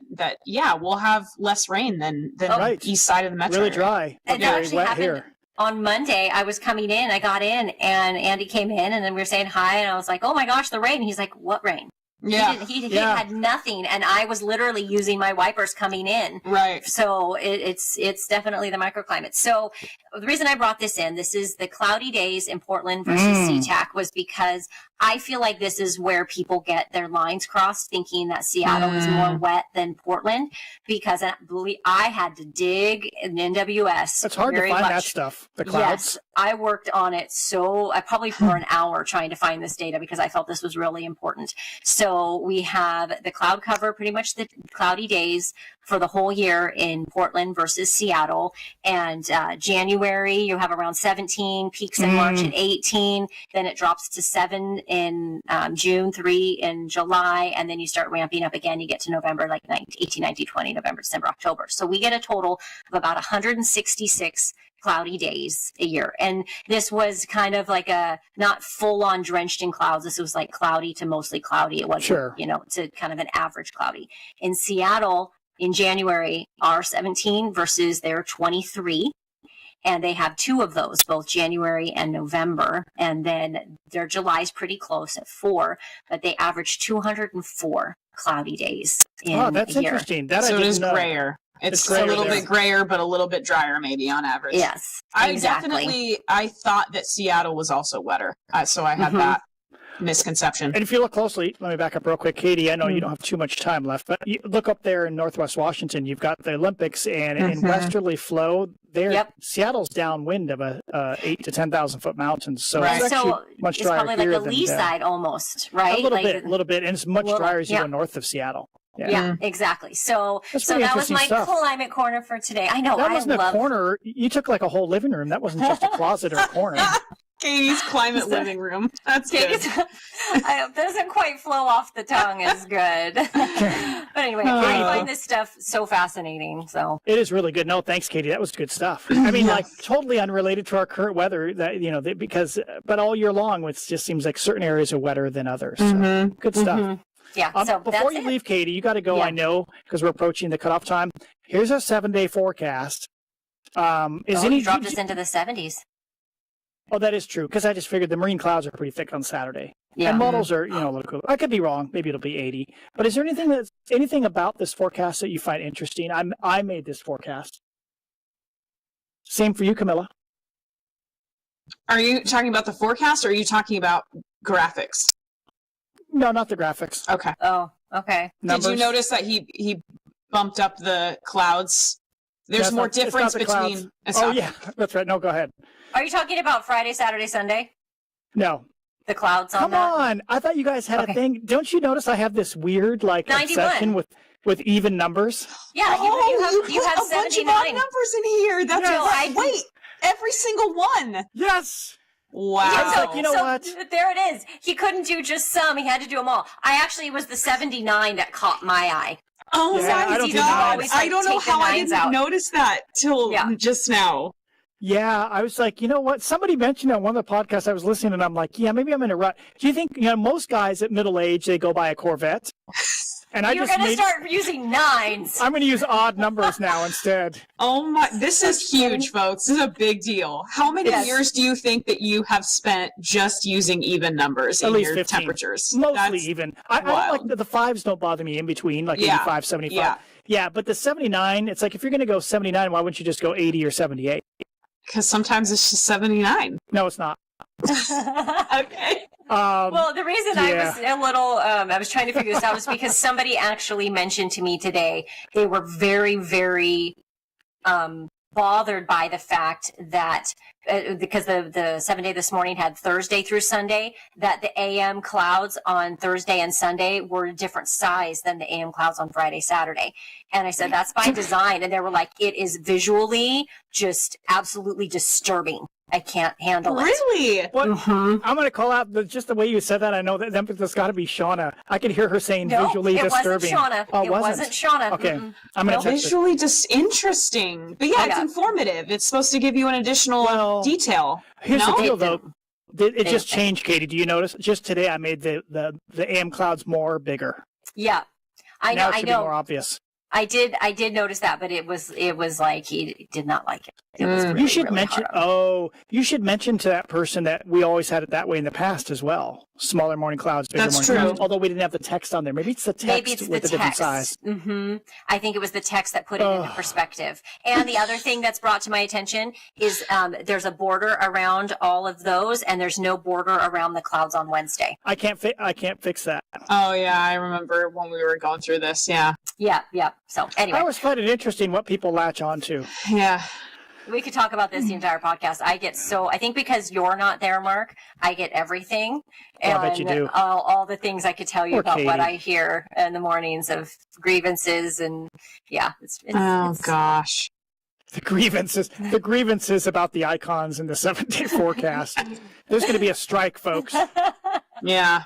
[SPEAKER 5] we'll have less rain than the east side of the metro.
[SPEAKER 3] Really dry.
[SPEAKER 4] It
[SPEAKER 3] very
[SPEAKER 4] actually
[SPEAKER 3] wet
[SPEAKER 4] happened.
[SPEAKER 3] here.
[SPEAKER 4] on Monday, I was coming in, I got in, and Andy came in, and then we were saying hi, and I was like, oh my gosh, the rain. He's like, what rain?
[SPEAKER 5] Yeah.
[SPEAKER 4] He had nothing, and I was literally using my wipers coming in.
[SPEAKER 5] Right.
[SPEAKER 4] So it's definitely the microclimate. So the reason I brought this in, this is the cloudy days in Portland versus SeaTac, was because I feel like this is where people get their lines crossed, thinking that Seattle is more wet than Portland, because I had to dig in NWS.
[SPEAKER 3] It's hard to find that stuff, the clouds.
[SPEAKER 4] Yes, I worked on it probably for an hour trying to find this data because I felt this was really important. So we have the cloud cover, pretty much the cloudy days for the whole year in Portland versus Seattle. And January, you have around 17, peaks in March at 18, then it drops to 7 in June, 3 in July, and then you start ramping up again. You get to November, like 18, 19, 20, November, December, October. So we get a total of about 166 cloudy days a year. And this was kind of like a not full on drenched in clouds. This was like cloudy to mostly cloudy. It wasn't, to kind of an average cloudy. In Seattle, in January, are 17 versus their 23. And they have 2 of those, both January and November. And then their July is pretty close at 4, but they average 204 cloudy days in a year.
[SPEAKER 3] That's interesting.
[SPEAKER 5] So it is grayer. It's a little bit grayer, but a little bit drier maybe on average.
[SPEAKER 4] Yes,
[SPEAKER 5] exactly. I thought that Seattle was also wetter. So I had that misconception.
[SPEAKER 3] And if you look closely, let me back up real quick, Katie. I know you don't have too much time left, but you look up there in Northwest Washington. You've got the Olympics, and in westerly flow, there Seattle's downwind of a 8 to 10,000 foot mountains, so it's actually much drier
[SPEAKER 4] probably
[SPEAKER 3] here
[SPEAKER 4] like the lee side almost, right?
[SPEAKER 3] A little bit, and it's much drier as you go north of Seattle.
[SPEAKER 4] Yeah, exactly. So that was my climate corner for today. I know.
[SPEAKER 3] That wasn't a corner. You took like a whole living room. That wasn't just a closet or a corner.
[SPEAKER 5] Katie's climate living room. That's good.
[SPEAKER 4] Doesn't quite flow off the tongue as good. But anyway, I find this stuff so fascinating. So
[SPEAKER 3] it is really good. No, thanks, Katie. That was good stuff. I mean, like totally unrelated to our current weather. That but all year long, it just seems like certain areas are wetter than others. So, good stuff.
[SPEAKER 4] Yeah. So
[SPEAKER 3] before you leave, Katie, you got to go. I know because we're approaching the cutoff time. Here's a 7-day forecast.
[SPEAKER 4] You dropped us into the 70s.
[SPEAKER 3] Oh, that is true, because I just figured the marine clouds are pretty thick on Saturday.
[SPEAKER 4] Yeah.
[SPEAKER 3] And models are, a little cool. I could be wrong. Maybe it'll be 80. But is there anything about this forecast that you find interesting? I made this forecast. Same for you, Camilla.
[SPEAKER 5] Are you talking about the forecast, or are you talking about graphics?
[SPEAKER 3] No, not the graphics.
[SPEAKER 5] Okay.
[SPEAKER 4] Oh, okay.
[SPEAKER 5] Numbers. Did you notice that he bumped up the clouds? There's more difference between.
[SPEAKER 3] Yeah, that's right. No, go ahead.
[SPEAKER 4] Are you talking about Friday, Saturday, Sunday?
[SPEAKER 3] No.
[SPEAKER 4] The clouds on
[SPEAKER 3] Come
[SPEAKER 4] that?
[SPEAKER 3] on. I thought you guys had a thing. Don't you notice I have this weird obsession with even numbers?
[SPEAKER 4] Yeah, you have
[SPEAKER 5] a bunch of odd numbers in here. That's wait, every single one.
[SPEAKER 3] Yes.
[SPEAKER 5] Wow.
[SPEAKER 4] Yeah,
[SPEAKER 3] you know what?
[SPEAKER 4] There it is. He couldn't do just some. He had to do them all. It was the 79 that caught my eye.
[SPEAKER 5] Oh my God. I don't know how I didn't notice that till just now.
[SPEAKER 3] Yeah, I was like, you know what? Somebody mentioned on one of the podcasts I was listening, and I'm like, yeah, maybe I'm in a rut. Do you think, most guys at middle age, they go buy a Corvette? And
[SPEAKER 4] You're going to start using 9s.
[SPEAKER 3] I'm going to use odd numbers now instead.
[SPEAKER 5] Oh my, this is huge, folks. This is a big deal. How many years do you think that you have spent just using even numbers in your 15. Temperatures?
[SPEAKER 3] Mostly even. I don't like the 5s don't bother me in between, like 85, 75. Yeah, but the 79, it's like if you're going to go 79, why wouldn't you just go 80 or 78?
[SPEAKER 5] Because sometimes it's just 79.
[SPEAKER 3] No, it's not.
[SPEAKER 5] Okay.
[SPEAKER 4] Well, the reason I was a little, I was trying to figure this out was because somebody actually mentioned to me today they were very, very bothered by the fact that because the 7-day this morning had Thursday through Sunday, that the AM clouds on Thursday and Sunday were a different size than the AM clouds on Friday, Saturday. And I said, that's by design. And they were like, it is visually just absolutely disturbing. I can't handle it.
[SPEAKER 5] Really?
[SPEAKER 3] What? I'm going to call out just the way you said that. I know that there's got to be Shauna. I could hear her saying visually disturbing.
[SPEAKER 4] It wasn't Shauna.
[SPEAKER 3] Oh,
[SPEAKER 4] it wasn't Shauna.
[SPEAKER 3] Okay. I'm going to
[SPEAKER 5] visually just interesting. But it's informative. It's supposed to give you an additional detail.
[SPEAKER 3] Here's the deal, though. It just changed, Katie. Do you notice? Just today, I made the AM clouds bigger.
[SPEAKER 4] Yeah. I know.
[SPEAKER 3] Now it should be more obvious.
[SPEAKER 4] I did notice that, but it was like he did not like it. It was really,
[SPEAKER 3] You should
[SPEAKER 4] really
[SPEAKER 3] mention.
[SPEAKER 4] hard on him.
[SPEAKER 3] You should mention to that person that we always had it that way in the past as well. Smaller morning clouds, bigger
[SPEAKER 5] That's
[SPEAKER 3] morning
[SPEAKER 5] true.
[SPEAKER 3] clouds. Although we didn't have the text on there. Maybe it's the text with a different size.
[SPEAKER 4] I think it was the text that put it into perspective. And the other thing that's brought to my attention is there's a border around all of those, and there's no border around the clouds on Wednesday.
[SPEAKER 3] I can't fix that.
[SPEAKER 5] Oh yeah, I remember when we were going through this. Yeah.
[SPEAKER 4] Yeah. So anyway,
[SPEAKER 3] I always find it interesting what people latch onto.
[SPEAKER 5] Yeah.
[SPEAKER 4] we could talk about this the entire podcast. I think because you're not there, Mark, I get everything. And
[SPEAKER 3] I bet you do.
[SPEAKER 4] All the things I could tell you
[SPEAKER 3] Poor
[SPEAKER 4] about what
[SPEAKER 3] Katie.
[SPEAKER 4] I hear in the mornings of grievances and it's
[SPEAKER 5] Gosh.
[SPEAKER 3] The grievances about the icons in the 7-day forecast. There's going to be a strike, folks.
[SPEAKER 5] Yeah.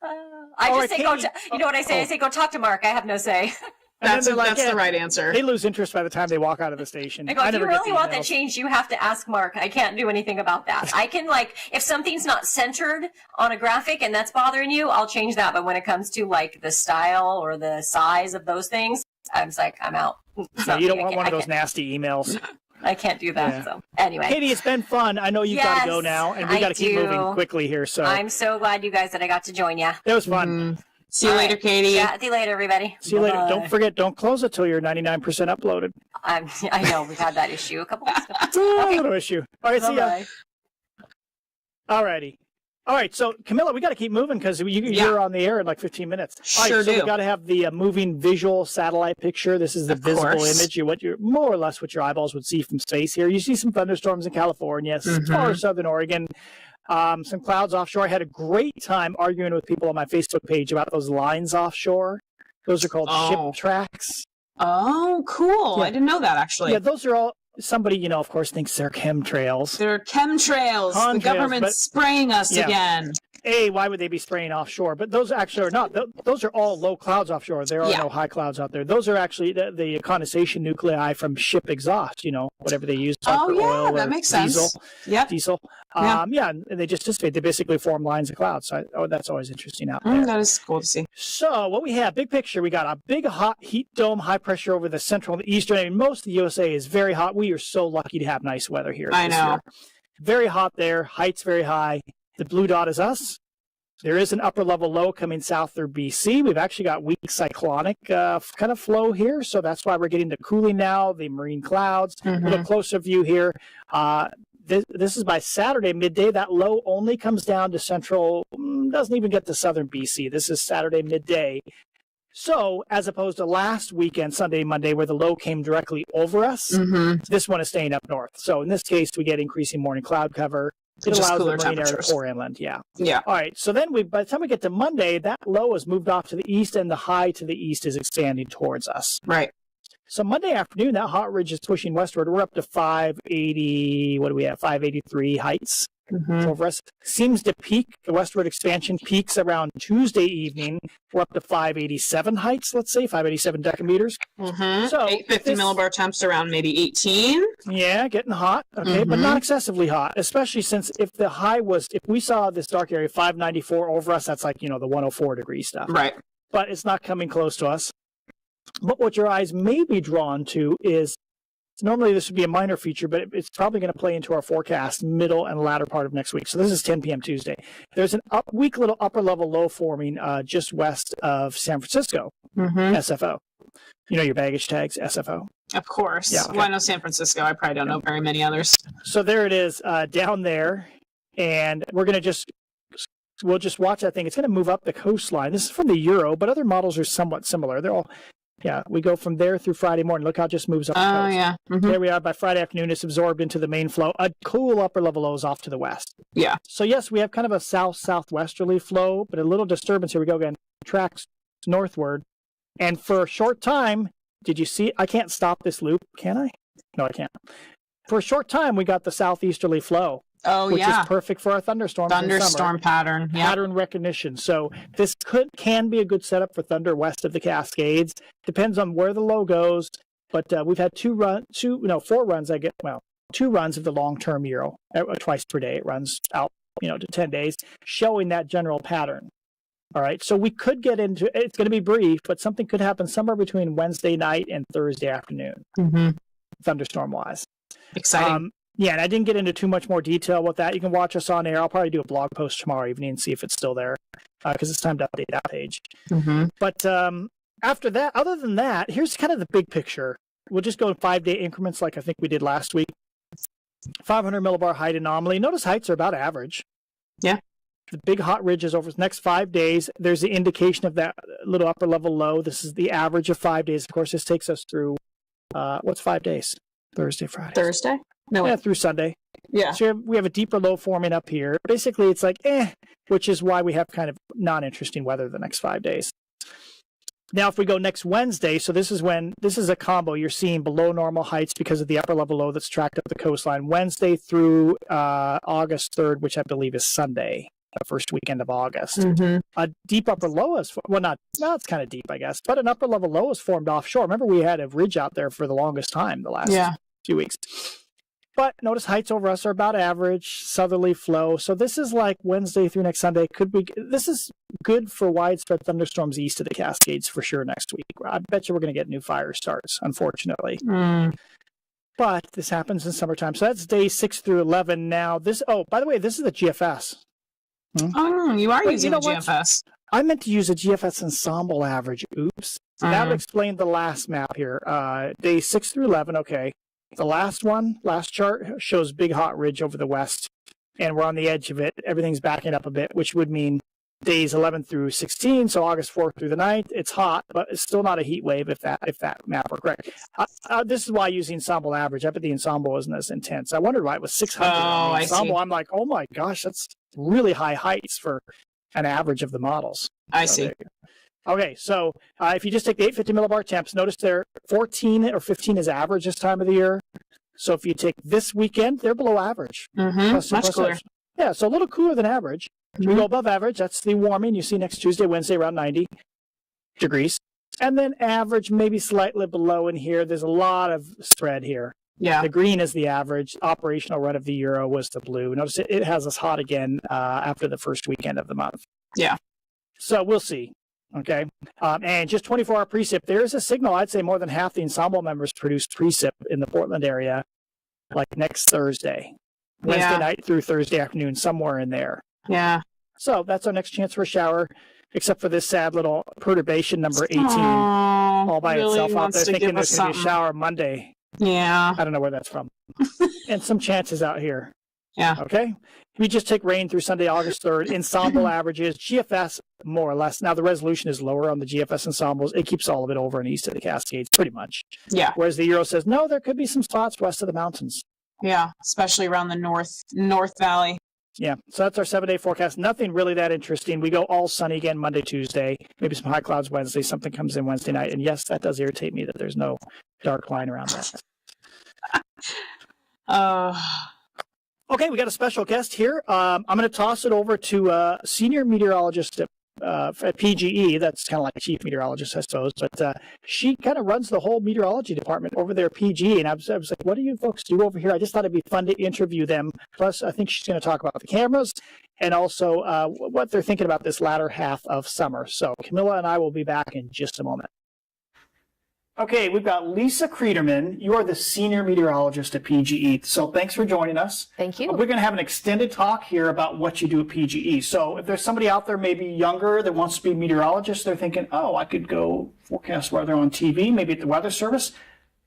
[SPEAKER 4] I
[SPEAKER 3] All
[SPEAKER 4] just
[SPEAKER 3] right,
[SPEAKER 4] say
[SPEAKER 3] Katie.
[SPEAKER 4] you know what I say? I say go talk to Mark. I have no say.
[SPEAKER 3] And
[SPEAKER 5] That's
[SPEAKER 3] then they're like,
[SPEAKER 5] the right answer.
[SPEAKER 3] They lose interest by the time they walk out of the station.
[SPEAKER 4] I go, if you
[SPEAKER 3] never get
[SPEAKER 4] really
[SPEAKER 3] the
[SPEAKER 4] want that
[SPEAKER 3] emails.
[SPEAKER 4] change, you have to ask Mark. I can't do anything about that. I can, if something's not centered on a graphic and that's bothering you, I'll change that. But when it comes to, the style or the size of those things, I'm just I'm out.
[SPEAKER 3] Yeah, you don't want one of those nasty emails.
[SPEAKER 4] I can't do that.
[SPEAKER 3] Yeah.
[SPEAKER 4] So, anyway.
[SPEAKER 3] Katie, it's been fun. I know you've got to go
[SPEAKER 4] Yes,
[SPEAKER 3] now, and we got to keep
[SPEAKER 4] do.
[SPEAKER 3] moving quickly here. So
[SPEAKER 4] I'm so glad you guys that I got to join you.
[SPEAKER 3] it was fun.
[SPEAKER 5] See you
[SPEAKER 4] All
[SPEAKER 5] later,
[SPEAKER 4] right.
[SPEAKER 5] Katie.
[SPEAKER 4] Yeah, see you later, everybody.
[SPEAKER 3] See you later.
[SPEAKER 4] Bye-bye.
[SPEAKER 3] Don't forget, don't close it till you're 99% uploaded.
[SPEAKER 4] I know we've had that issue a couple weeks ago.
[SPEAKER 3] No issue. All right, see ya.
[SPEAKER 4] Bye-bye.
[SPEAKER 3] All righty. All right, so Camilla, we got to keep moving because you're on the air in 15 minutes. All right,
[SPEAKER 5] Sure
[SPEAKER 3] so
[SPEAKER 5] do.
[SPEAKER 3] we got to have the moving visual satellite picture. This is the
[SPEAKER 5] Of
[SPEAKER 3] visible
[SPEAKER 5] course.
[SPEAKER 3] image, what you're more or less what your eyeballs would see from space here. You see some thunderstorms in California, as far as southern Oregon, some clouds offshore. I had a great time arguing with people on my Facebook page about those lines offshore. Those are called ship tracks.
[SPEAKER 5] Oh, cool.
[SPEAKER 3] Yeah.
[SPEAKER 5] I didn't know that, actually.
[SPEAKER 3] Yeah, those are all. Somebody, of course, thinks they're chemtrails.
[SPEAKER 5] They're chemtrails. The
[SPEAKER 3] Contrails,
[SPEAKER 5] government's
[SPEAKER 3] but-
[SPEAKER 5] spraying us
[SPEAKER 3] Yeah.
[SPEAKER 5] again.
[SPEAKER 3] Why would they be spraying offshore? But those actually are not. Those are all low clouds offshore. There are
[SPEAKER 5] Yeah.
[SPEAKER 3] no high clouds out there. Those are actually the condensation nuclei from ship exhaust, whatever they use for oil
[SPEAKER 5] that
[SPEAKER 3] or
[SPEAKER 5] makes
[SPEAKER 3] diesel.
[SPEAKER 5] sense. Yep.
[SPEAKER 3] Diesel.
[SPEAKER 5] Yeah.
[SPEAKER 3] And they just dissipate. They basically form lines of clouds. So that's always interesting out there.
[SPEAKER 5] That is cool to see.
[SPEAKER 3] So what we have, big picture, we got a big hot heat dome, high pressure over the central and the eastern. I mean, most of the USA is very hot. We are so lucky to have nice weather here.
[SPEAKER 5] I
[SPEAKER 3] this
[SPEAKER 5] know.
[SPEAKER 3] year. Very hot there. Height's very high. The blue dot is us. There is an upper level low coming south through BC. We've actually got weak cyclonic kind of flow here. So that's why we're getting the cooling now, the marine clouds. A little closer view here. This is by Saturday midday. That low only comes down to central, doesn't even get to southern BC. This is Saturday midday. So as opposed to last weekend, Sunday, Monday, where the low came directly over us, this one is staying up north. So in this case, we get increasing morning cloud cover. It
[SPEAKER 5] Just
[SPEAKER 3] allows the
[SPEAKER 5] cooler
[SPEAKER 3] marine air to
[SPEAKER 5] temperatures.
[SPEAKER 3] pour inland. Yeah.
[SPEAKER 5] Yeah.
[SPEAKER 3] All right. So then by the time we get to Monday, that low has moved off to the east and the high to the east is expanding towards us.
[SPEAKER 5] Right.
[SPEAKER 3] So Monday afternoon, that hot ridge is pushing westward. We're up to 580. What do we have? 583 heights over us. Seems to peak. The westward expansion peaks around Tuesday evening. We're up to 587 heights, let's say, 587 decameters. So
[SPEAKER 5] 850 millibar temps around maybe 18.
[SPEAKER 3] Yeah, getting hot. Okay, but not excessively hot, especially since if we saw this dark area 594 over us, that's the 104 degree stuff.
[SPEAKER 5] Right.
[SPEAKER 3] But it's not coming close to us. But what your eyes may be drawn to is, normally this would be a minor feature, but it's probably going to play into our forecast middle and latter part of next week. So this is 10 p.m. Tuesday. There's an weak little upper level low forming just west of San Francisco, SFO. Your baggage tags, SFO.
[SPEAKER 5] Of course.
[SPEAKER 3] Yeah, okay.
[SPEAKER 5] Well, I know San Francisco. I probably don't know very many others.
[SPEAKER 3] So there it is down there. And we'll just watch that thing. It's going to move up the coastline. This is from the Euro, but other models are somewhat similar. They're all, we go from there through Friday morning. Look how it just moves up the
[SPEAKER 5] Oh,
[SPEAKER 3] coast.
[SPEAKER 5] yeah.
[SPEAKER 3] There we are. By Friday afternoon, it's absorbed into the main flow. A cool upper level low is off to the west.
[SPEAKER 5] Yeah.
[SPEAKER 3] So yes, we have kind of a south-southwesterly flow, but a little disturbance. Here we go again. Tracks northward. And for a short time, did you see? I can't stop this loop, can I? No, I can't. For a short time, we got the southeasterly flow.
[SPEAKER 5] Oh,
[SPEAKER 3] which
[SPEAKER 5] yeah.
[SPEAKER 3] is perfect for our thunderstorms. in summer.
[SPEAKER 5] Thunderstorm pattern. Yeah.
[SPEAKER 3] Pattern recognition. So this can be a good setup for thunder west of the Cascades. Depends on where the low goes. But we've had 4 runs. 2 runs of the long-term Euro twice per day. It runs out, to 10 days, showing that general pattern. All right, so we could get into it's going to be brief, but something could happen somewhere between Wednesday night and Thursday afternoon, thunderstorm wise.
[SPEAKER 5] Exciting.
[SPEAKER 3] Yeah, and I didn't get into too much more detail with that. You can watch us on air. I'll probably do a blog post tomorrow evening and see if it's still there because it's time to update that page. But after that, other than that, here's kind of the big picture. We'll just go in 5-day increments like I think we did last week. 500 millibar height anomaly. Notice heights are about average.
[SPEAKER 5] Yeah.
[SPEAKER 3] The big hot ridges over the next 5 days. There's the indication of that little upper level low. This is the average of 5 days. Of course, this takes us through, what's 5 days? Thursday, Friday.
[SPEAKER 5] Thursday? No.
[SPEAKER 3] Yeah, through Sunday.
[SPEAKER 5] Yeah.
[SPEAKER 3] So we have a deeper low forming up here. Basically, it's like, which is why we have kind of non-interesting weather the next 5 days. Now, if we go next Wednesday, so this is a combo. You're seeing below normal heights because of the upper level low that's tracked up the coastline. Wednesday through August 3rd, which I believe is Sunday, the first weekend of August. A deep upper low is, it's kind of deep, I guess, but an upper level low is formed offshore. Remember, we had a ridge out there for the longest time, the last few weeks. But notice heights over us are about average, southerly flow. So this is like Wednesday through next Sunday. This is good for widespread thunderstorms east of the Cascades for sure next week. I bet you we're going to get new fire starts, unfortunately. But this happens in summertime. So that's days 6 through 11 now. By the way, this is the GFS.
[SPEAKER 5] Oh, you are using the GFS.
[SPEAKER 3] I meant to use a GFS ensemble average. Oops. So that would explain the last map here. Days 6 through 11, okay. The last chart shows big hot ridge over the west, and we're on the edge of it. Everything's backing up a bit, which would mean days 11 through 16, so August 4th through the 9th. It's hot, but it's still not a heat wave if that map were correct. This is why using ensemble average. I bet the ensemble isn't as intense. I wondered why it was 600 on the ensemble. I'm like, oh my gosh, that's really high heights for an average of the models.
[SPEAKER 5] I see.
[SPEAKER 3] Okay, so if you just take the 850 millibar temps, notice they're 14 or 15 is average this time of the year. So if you take this weekend, they're below average.
[SPEAKER 5] Much cooler.
[SPEAKER 3] Yeah, so a little cooler than average. We go above average. That's the warming. You see next Tuesday, Wednesday, around 90 degrees. And then average, maybe slightly below in here. There's a lot of spread here.
[SPEAKER 5] Yeah.
[SPEAKER 3] The green is the average. Operational run of the Euro was the blue. Notice it has us hot again after the first weekend of the month.
[SPEAKER 5] Yeah.
[SPEAKER 3] So we'll see. Okay. And just 24-hour precip. There is a signal. I'd say more than half the ensemble members produced precip in the Portland area, like next Thursday, Wednesday night through Thursday afternoon, somewhere in there.
[SPEAKER 5] Yeah.
[SPEAKER 3] So that's our next chance for a shower, except for this sad little perturbation number 18 all by
[SPEAKER 5] really
[SPEAKER 3] itself out there, thinking there's going to be a shower Monday.
[SPEAKER 5] Yeah.
[SPEAKER 3] I don't know where that's from. And some chances out here.
[SPEAKER 5] Yeah.
[SPEAKER 3] Okay. We just take rain through Sunday, August 3rd. Ensemble averages, GFS more or less. Now the resolution is lower on the GFS ensembles. It keeps all of it over and east of the Cascades, pretty much.
[SPEAKER 5] Yeah.
[SPEAKER 3] Whereas the Euro says, no, there could be some spots west of the mountains.
[SPEAKER 5] Yeah, especially around the North Valley.
[SPEAKER 3] Yeah, so that's our 7-day forecast. Nothing really that interesting. We go all sunny again Monday, Tuesday, maybe some high clouds Wednesday. Something comes in Wednesday night. And yes, that does irritate me that there's no dark line around that. Okay, we got a special guest here. I'm going to toss it over to a senior meteorologist at PGE. That's kind of like a chief meteorologist, I suppose. But she kind of runs the whole meteorology department over there at PGE. And I was like, what do you folks do over here? I just thought it'd be fun to interview them. Plus, I think she's going to talk about the cameras and also what they're thinking about this latter half of summer. So Camila and I will be back in just a moment. Okay, we've got Lisa Creederman. You are the senior meteorologist at PGE. So thanks for joining us.
[SPEAKER 6] Thank you.
[SPEAKER 3] We're going to have an extended talk here about what you do at PGE. So if there's somebody out there maybe younger that wants to be a meteorologist, they're thinking, oh, I could go forecast weather on TV, maybe at the Weather Service.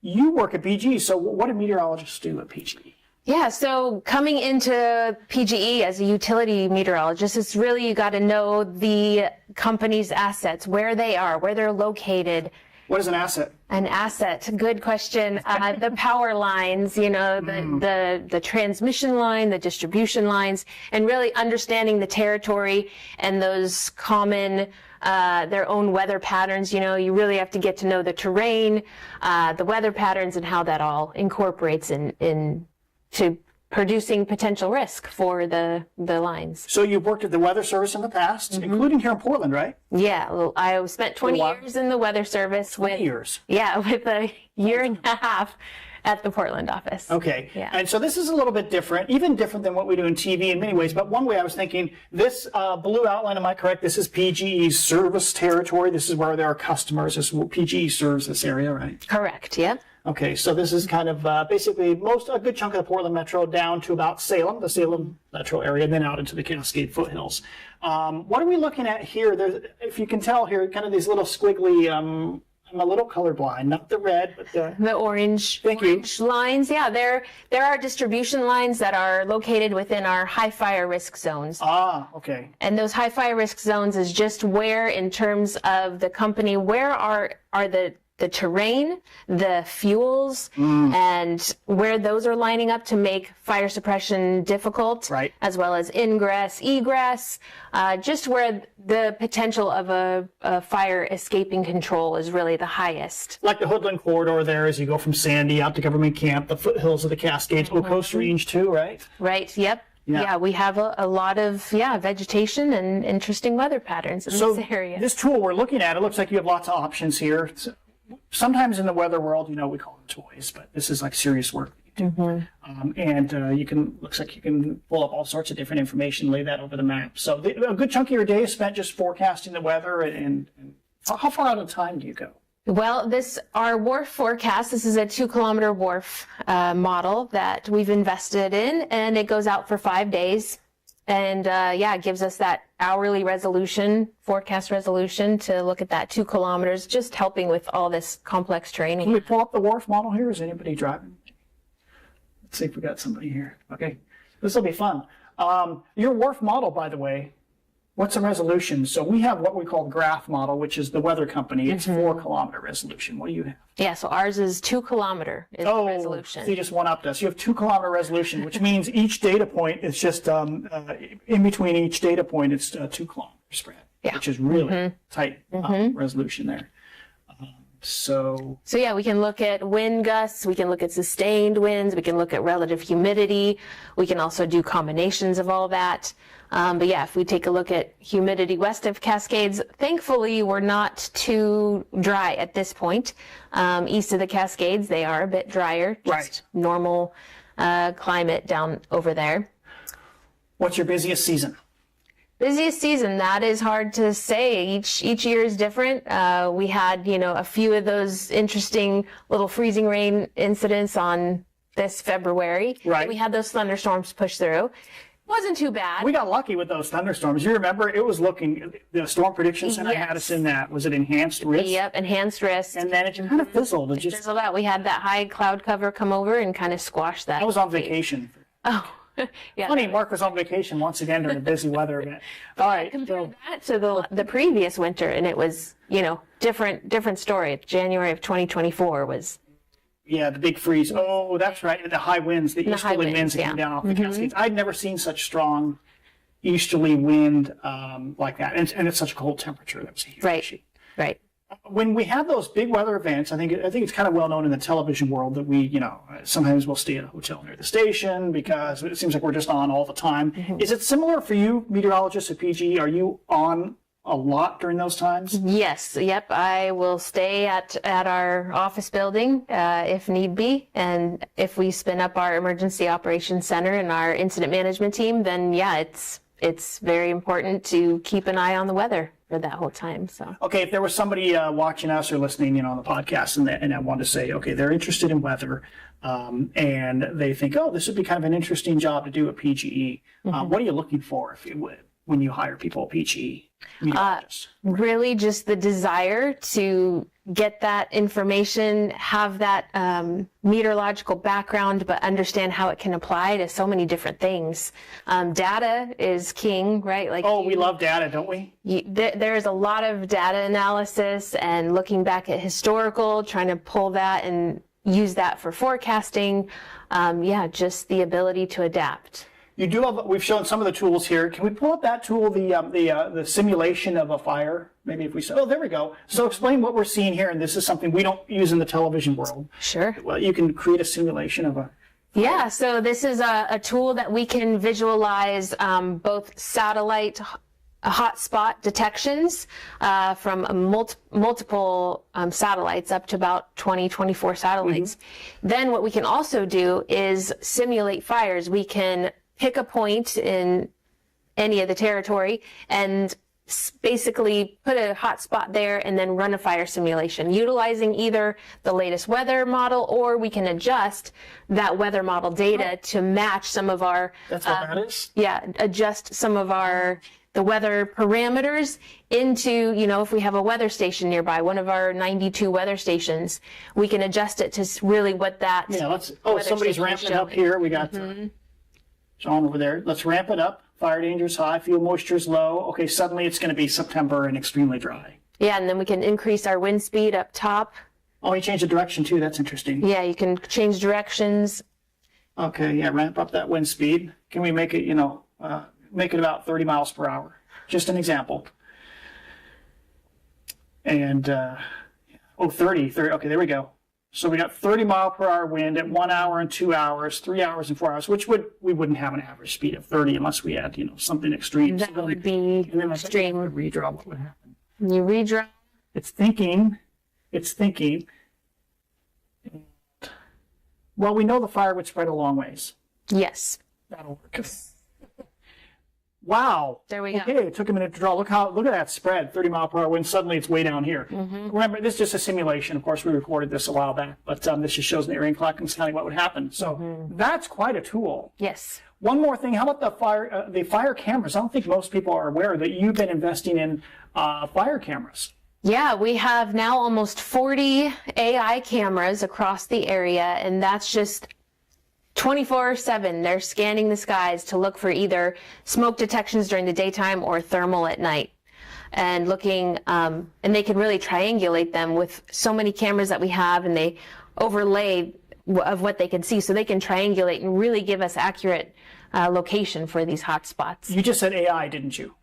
[SPEAKER 3] You work at PGE. So what do meteorologists do at PGE?
[SPEAKER 6] Yeah, so coming into PGE as a utility meteorologist, it's really you got to know the company's assets, where they are, where they're located.
[SPEAKER 3] What is an asset?
[SPEAKER 6] An asset, good question. The power lines, the transmission line, the distribution lines, and really understanding the territory and those common, their own weather patterns. You really have to get to know the terrain, the weather patterns, and how that all incorporates into producing potential risk for the lines.
[SPEAKER 3] So you've worked at the Weather Service in the past, including here in Portland, right?
[SPEAKER 6] Yeah, well, I spent 20 years in the Weather Service.
[SPEAKER 3] 20 years?
[SPEAKER 6] Yeah, with a year and a half at the Portland office.
[SPEAKER 3] Okay.
[SPEAKER 6] Yeah.
[SPEAKER 3] And so this is a little bit different, even different than what we do in TV in many ways. But one way I was thinking, this blue outline, am I correct? This is PGE's service territory. This is where there are customers. This is what PGE serves this area, right?
[SPEAKER 6] Correct. Yep.
[SPEAKER 3] Okay, so this is kind of basically a good chunk of the Portland Metro down to about Salem, the Salem metro area, and then out into the Cascade foothills. What are we looking at here? There's, if you can tell here, kind of these little squiggly, I'm a little colorblind, not the red, but
[SPEAKER 6] the orange,
[SPEAKER 3] orange
[SPEAKER 6] lines. Yeah, there are distribution lines that are located within our high fire risk zones.
[SPEAKER 3] Ah, okay.
[SPEAKER 6] And those high fire risk zones is just where, in terms of the company, where are the terrain, the fuels, and where those are lining up to make fire suppression difficult,
[SPEAKER 3] right,
[SPEAKER 6] as well as ingress, egress, just where the potential of a fire escaping control is really the highest.
[SPEAKER 3] Like the Hoodland corridor there, as you go from Sandy out to Government Camp, the foothills of the Cascades, Coast Range too, right?
[SPEAKER 6] Right, yep. Yeah, we have a lot of vegetation and interesting weather patterns in this area.
[SPEAKER 3] This tool we're looking at, it looks like you have lots of options here. Sometimes in the weather world, we call them toys, but this is like serious work that you do. And you can, looks like you can pull up all sorts of different information, lay that over the map. So a good chunk of your day is spent just forecasting the weather. And how far out of time do you go?
[SPEAKER 6] Well, our wharf forecast, this is a 2-kilometer wharf model that we've invested in, and it goes out for 5 days. And it gives us that hourly resolution, forecast resolution to look at that 2 kilometers, just helping with all this complex terrain.
[SPEAKER 3] Can we pull up the wharf model here? Is anybody driving? Let's see if we got somebody here. Okay, this will be fun. Your wharf model, by the way, what's the resolution? So we have what we call the graph model, which is the weather company. It's 4-kilometer resolution. What do you have?
[SPEAKER 6] Yeah, so ours is 2-kilometer is the resolution.
[SPEAKER 3] So you just one-upped us. You have 2-kilometer resolution, which means each data point is just in between each data point, it's a 2-kilometer spread, which is really tight resolution there. So
[SPEAKER 6] we can look at wind gusts, we can look at sustained winds, we can look at relative humidity, we can also do combinations of all that. If we take a look at humidity west of Cascades, thankfully we're not too dry at this point. East of the Cascades, they are a bit drier, just normal climate down over there.
[SPEAKER 3] What's your busiest season?
[SPEAKER 6] Busiest season, that is hard to say. Each year is different. We had, a few of those interesting little freezing rain incidents on this February.
[SPEAKER 3] Right.
[SPEAKER 6] We had those thunderstorms push through. Wasn't too bad.
[SPEAKER 3] We got lucky with those thunderstorms. You remember, it was the Storm Prediction Center had us in that. Was it enhanced risk?
[SPEAKER 6] Yep, enhanced risk.
[SPEAKER 3] And then it kind of fizzled. It
[SPEAKER 6] fizzled out. We had that high cloud cover come over and kind of squash that.
[SPEAKER 3] I was on vacation.
[SPEAKER 6] Oh. Yeah.
[SPEAKER 3] Funny, Mark was on vacation once again during a busy weather event. All right.
[SPEAKER 6] Compare that to the previous winter, and it was, different story. January of 2024 was.
[SPEAKER 3] Yeah, the big freeze. Oh, that's right. The high winds, the easterly winds that came down off the Cascades. I'd never seen such strong easterly wind like that. And it's such a cold temperature. That was a huge issue.
[SPEAKER 6] Right.
[SPEAKER 3] When we have those big weather events, I think it's kind of well known in the television world that we, sometimes we'll stay at a hotel near the station because it seems like we're just on all the time. Is it similar for you, meteorologists at PGE? Are you on a lot during those times?
[SPEAKER 6] Yes. Yep. I will stay at our office building if need be. And if we spin up our emergency operations center and our incident management team, then it's very important to keep an eye on the weather for that whole time. So
[SPEAKER 3] okay, if there was somebody watching us or listening, on the podcast, and I wanted to say, okay, they're interested in weather, and they think, oh, this would be kind of an interesting job to do at PGE. What are you looking for when you hire people at PGE?
[SPEAKER 6] Really, just the desire to get that information, have that meteorological background, but understand how it can apply to so many different things. Data is king, right?
[SPEAKER 3] We love data, don't we?
[SPEAKER 6] There's a lot of data analysis and looking back at historical, trying to pull that and use that for forecasting. Just the ability to adapt.
[SPEAKER 3] You do have. We've shown some of the tools here. Can we pull up that tool, the simulation of a fire? Maybe if we say, oh, there we go. So explain what we're seeing here, and this is something we don't use in the television world.
[SPEAKER 6] Sure.
[SPEAKER 3] Well, you can create a simulation of a.
[SPEAKER 6] Yeah. So this is a tool that we can visualize both satellite hotspot detections from multiple satellites, up to about 24 satellites. Then what we can also do is simulate fires. We can pick a point in any of the territory and basically put a hotspot there and then run a fire simulation utilizing either the latest weather model, or we can adjust that weather model data to match some of our
[SPEAKER 3] That's what that is?
[SPEAKER 6] yeah, adjust some of the weather parameters into, if we have a weather station nearby, one of our 92 weather stations, we can adjust it to really what that
[SPEAKER 3] somebody's
[SPEAKER 6] station is
[SPEAKER 3] ramping up
[SPEAKER 6] showing.
[SPEAKER 3] here. We got John over there. Let's ramp it up. Fire danger is high, fuel moisture is low. Okay, suddenly it's going to be September and extremely dry.
[SPEAKER 6] Yeah, and then we can increase our wind speed up top.
[SPEAKER 3] Oh, you changed the direction too. That's interesting.
[SPEAKER 6] Yeah, you can change directions.
[SPEAKER 3] Okay, yeah, ramp up that wind speed. Can we make it, make it about 30 miles per hour? Just an example. And, 30. Okay, there we go. So we got 30 mile per hour wind at 1 hour and 2 hours, 3 hours and 4 hours, which we wouldn't have an average speed of 30 unless we had, something extreme.
[SPEAKER 6] That would be extreme.
[SPEAKER 3] Redraw, what would happen?
[SPEAKER 6] You redraw.
[SPEAKER 3] It's thinking. Well, we know the fire would spread a long ways.
[SPEAKER 6] Yes.
[SPEAKER 3] That'll work. Wow.
[SPEAKER 6] There we go.
[SPEAKER 3] Okay, it took a minute to draw. Look at that spread, 30 mile per hour wind. Suddenly it's way down here. Remember, this is just a simulation. Of course, we recorded this a while back, but this just shows an area clock and telling what would happen. So that's quite a tool.
[SPEAKER 6] Yes.
[SPEAKER 3] One more thing. How about the fire cameras? I don't think most people are aware that you've been investing in fire cameras.
[SPEAKER 6] Yeah, we have now almost 40 AI cameras across the area, and that's just 24/7. They're scanning the skies to look for either smoke detections during the daytime or thermal at night. And looking, and they can really triangulate them with so many cameras that we have, and they overlay of what they can see, so they can triangulate and really give us accurate location for these hot spots.
[SPEAKER 3] You just said AI, didn't you?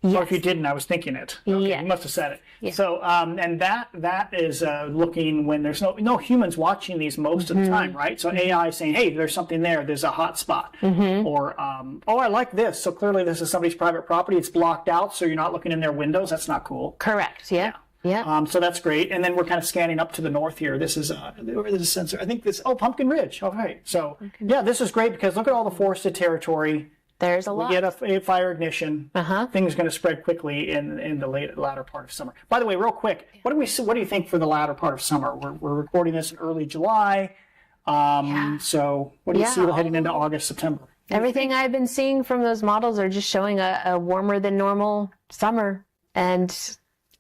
[SPEAKER 6] Yes.
[SPEAKER 3] Or if you didn't, I was thinking it. Okay,
[SPEAKER 6] Yeah.
[SPEAKER 3] You must have said it.
[SPEAKER 6] Yeah.
[SPEAKER 3] So, and that is looking when there's no humans watching these most of the time, right? So AI saying, hey, there's something there. There's a hot spot. Or, oh, I like this. So clearly this is somebody's private property. It's blocked out, so you're not looking in their windows. That's not cool.
[SPEAKER 6] Correct. Yeah. Yeah.
[SPEAKER 3] So that's great. And then we're kind of scanning up to the north here. This is where is a sensor? I think Pumpkin Ridge. Okay. So yeah, this is great because look at all the forested territory.
[SPEAKER 6] There's a lot.
[SPEAKER 3] We get a fire ignition. Things are going to spread quickly in the latter part of summer. By the way, real quick, what do you think for the latter part of summer? We're recording this in early July. So what do you see heading into August, September?
[SPEAKER 6] Everything I've been seeing from those models are just showing a warmer than normal summer, and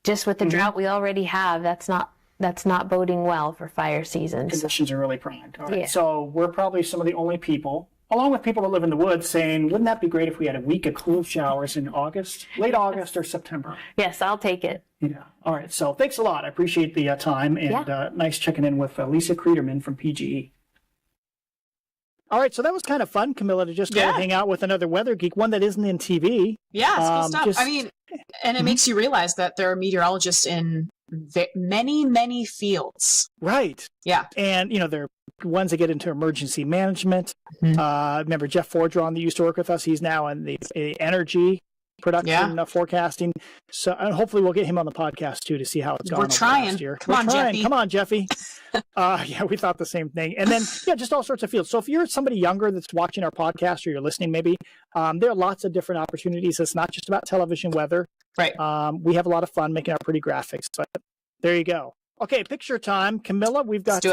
[SPEAKER 6] just with the drought we already have, that's not boding well for fire seasons.
[SPEAKER 3] Conditions are really primed. All right.
[SPEAKER 6] Yeah.
[SPEAKER 3] So we're probably some of the only people, along with people that live in the woods, saying, wouldn't that be great if we had a week of cool showers in August, late August or September?
[SPEAKER 6] Yes, I'll take it.
[SPEAKER 3] Yeah. All right. So thanks a lot. I appreciate the time, and nice checking in with Lisa Krederman from PGE. All right. So that was kind of fun, Camilla, to just go hang out with another weather geek, one that isn't in TV.
[SPEAKER 5] Yeah, it's cool stuff. I mean, and it makes you realize that there are meteorologists in many, many fields.
[SPEAKER 3] Right.
[SPEAKER 5] Yeah.
[SPEAKER 3] And, they're ones that get into emergency management. Remember Jeff Fordron that used to work with us? He's now in the energy production forecasting. So and hopefully we'll get him on the podcast too to see how it's gone.
[SPEAKER 5] We're trying.
[SPEAKER 3] Last year.
[SPEAKER 5] Come on, Jeffy.
[SPEAKER 3] Come on, Jeffy. Yeah, we thought the same thing. And then, just all sorts of fields. So if you're somebody younger that's watching our podcast or you're listening maybe, there are lots of different opportunities. It's not just about television weather.
[SPEAKER 5] Right.
[SPEAKER 3] We have a lot of fun making our pretty graphics. But there you go. Okay, picture time. Camilla, we've got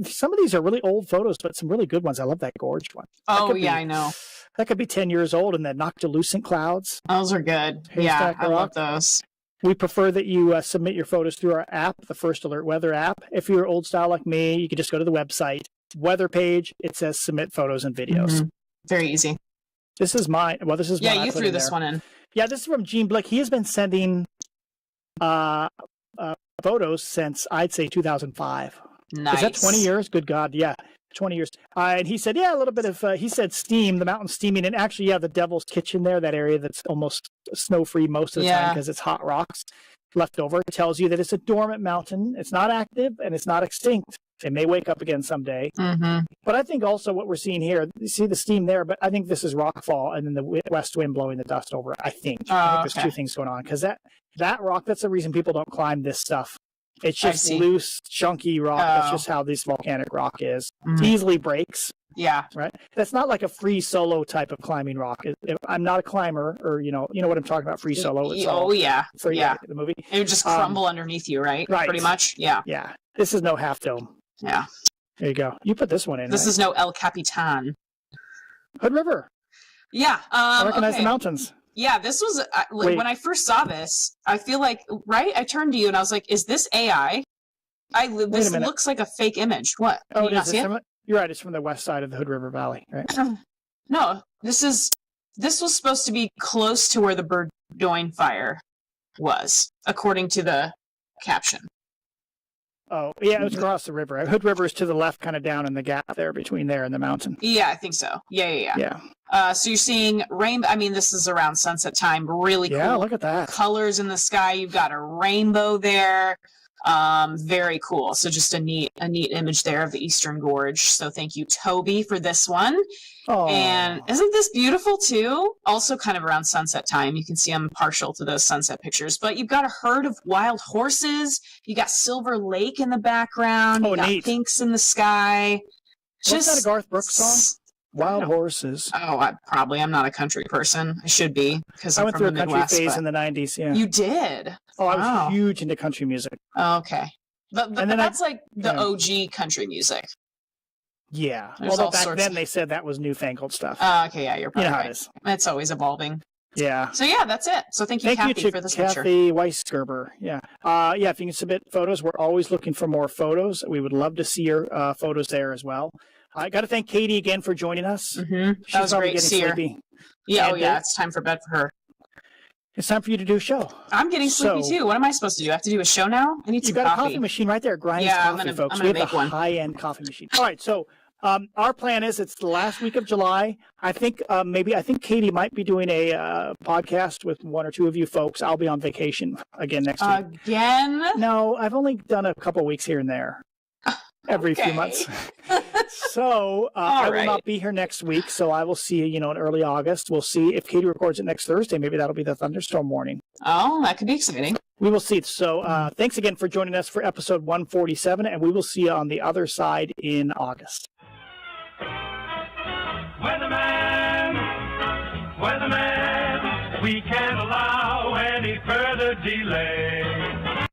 [SPEAKER 3] some of these are really old photos, but some really good ones. I love that gorge one.
[SPEAKER 5] Oh, yeah, I know.
[SPEAKER 3] That could be 10 years old, and the noctilucent clouds.
[SPEAKER 5] Those are good. Yeah, I love those.
[SPEAKER 3] We prefer that you submit your photos through our app, the First Alert Weather app. If you're old style like me, you can just go to the website, weather page. It says submit photos and videos.
[SPEAKER 5] Very easy.
[SPEAKER 3] This is mine. Well, this is
[SPEAKER 5] you threw this one in.
[SPEAKER 3] Yeah, this is from Gene Blick. He has been sending photos since, I'd say, 2005.
[SPEAKER 5] Nice.
[SPEAKER 3] Is that 20 years? Good God, yeah. 20 years. And he said, a little bit of, he said steam, the mountain steaming. And actually, the Devil's Kitchen there, that area that's almost snow-free most of the time because it's hot rocks left over, tells you that it's a dormant mountain. It's not active and it's not extinct. It may wake up again someday.
[SPEAKER 5] Mm-hmm.
[SPEAKER 3] But I think also what we're seeing here, you see the steam there, but I think this is rockfall and then the west wind blowing the dust over it, I think. I think there's two things going on. Because that rock, that's the reason people don't climb this stuff. It's just loose, chunky rock. That's just how this volcanic rock is. It easily breaks.
[SPEAKER 5] Yeah.
[SPEAKER 3] Right. That's not like a free solo type of climbing rock. I'm not a climber, or you know what I'm talking about. Free solo. It's the movie.
[SPEAKER 5] It would just crumble underneath you, right?
[SPEAKER 3] Right.
[SPEAKER 5] Pretty much. Yeah.
[SPEAKER 3] Yeah. This is no half dome.
[SPEAKER 5] Yeah.
[SPEAKER 3] There you go. You put this one in.
[SPEAKER 5] This is no El Capitan.
[SPEAKER 3] Hood River.
[SPEAKER 5] Yeah.
[SPEAKER 3] I recognize the mountains.
[SPEAKER 5] Yeah, this was when I first saw this. I feel like I turned to you and I was like, "Is this AI? This looks like a fake image." What?
[SPEAKER 3] Oh, it is. You're right. It's from the west side of the Hood River Valley, right?
[SPEAKER 5] No, this was supposed to be close to where the Burgoyne fire was, according to the caption.
[SPEAKER 3] Oh, yeah, it was across the river. Hood River is to the left, kind of down in the gap there between there and the mountain.
[SPEAKER 5] Yeah, I think so. Yeah.
[SPEAKER 3] Yeah.
[SPEAKER 5] So you're seeing rainbow. I mean, this is around sunset time. Really cool.
[SPEAKER 3] Yeah, look at that.
[SPEAKER 5] Colors in the sky. You've got a rainbow there. Very cool. So just a neat image there of the Eastern Gorge. So thank you, Toby, for this one.
[SPEAKER 3] Oh.
[SPEAKER 5] And isn't this beautiful too? Also kind of around sunset time. You can see I'm partial to those sunset pictures, but you've got a herd of wild horses. You got Silver Lake in the background. You got
[SPEAKER 3] neat.
[SPEAKER 5] pinks in the sky.
[SPEAKER 3] Wasn't that a Garth Brooks song? Wild horses.
[SPEAKER 5] Oh, I'm not a country person. I should be, because
[SPEAKER 3] I went through a country phase in the 90s. Yeah.
[SPEAKER 5] You did?
[SPEAKER 3] Oh, I was huge into country music.
[SPEAKER 5] Okay. But that's like the OG country music.
[SPEAKER 3] Yeah.
[SPEAKER 5] There's
[SPEAKER 3] although back then they said that was newfangled stuff.
[SPEAKER 5] Okay, yeah, you're probably
[SPEAKER 3] how
[SPEAKER 5] right.
[SPEAKER 3] it is.
[SPEAKER 5] It's always evolving.
[SPEAKER 3] Yeah.
[SPEAKER 5] So yeah, that's it. So thank you, Kathy, for this picture.
[SPEAKER 3] Kathy Weisgerber. Yeah. If you can submit photos, we're always looking for more photos. We would love to see your photos there as well. I got to thank Katie again for joining us.
[SPEAKER 5] Mm-hmm. That was great to see her. Yeah, it's time for bed for her.
[SPEAKER 3] It's time for you to do a show.
[SPEAKER 5] I'm getting sleepy too. What am I supposed to do? I have to do a show now? I need some coffee.
[SPEAKER 3] You got a coffee machine right there, Grind's Coffee, folks. We have a high-end coffee machine. All right, so our plan is it's the last week of July. I think Katie might be doing a podcast with one or two of you folks. I'll be on vacation again next week.
[SPEAKER 5] Again?
[SPEAKER 3] No, I've only done a couple weeks here and there. Every few months. So I will not be here next week. So I will see you, in early August. We'll see if Katie records it next Thursday. Maybe that'll be the thunderstorm warning.
[SPEAKER 5] Oh, that could be exciting.
[SPEAKER 3] We will see. So thanks again for joining us for episode 147, and we will see you on the other side in August.
[SPEAKER 2] Weatherman, we can't allow any further delay.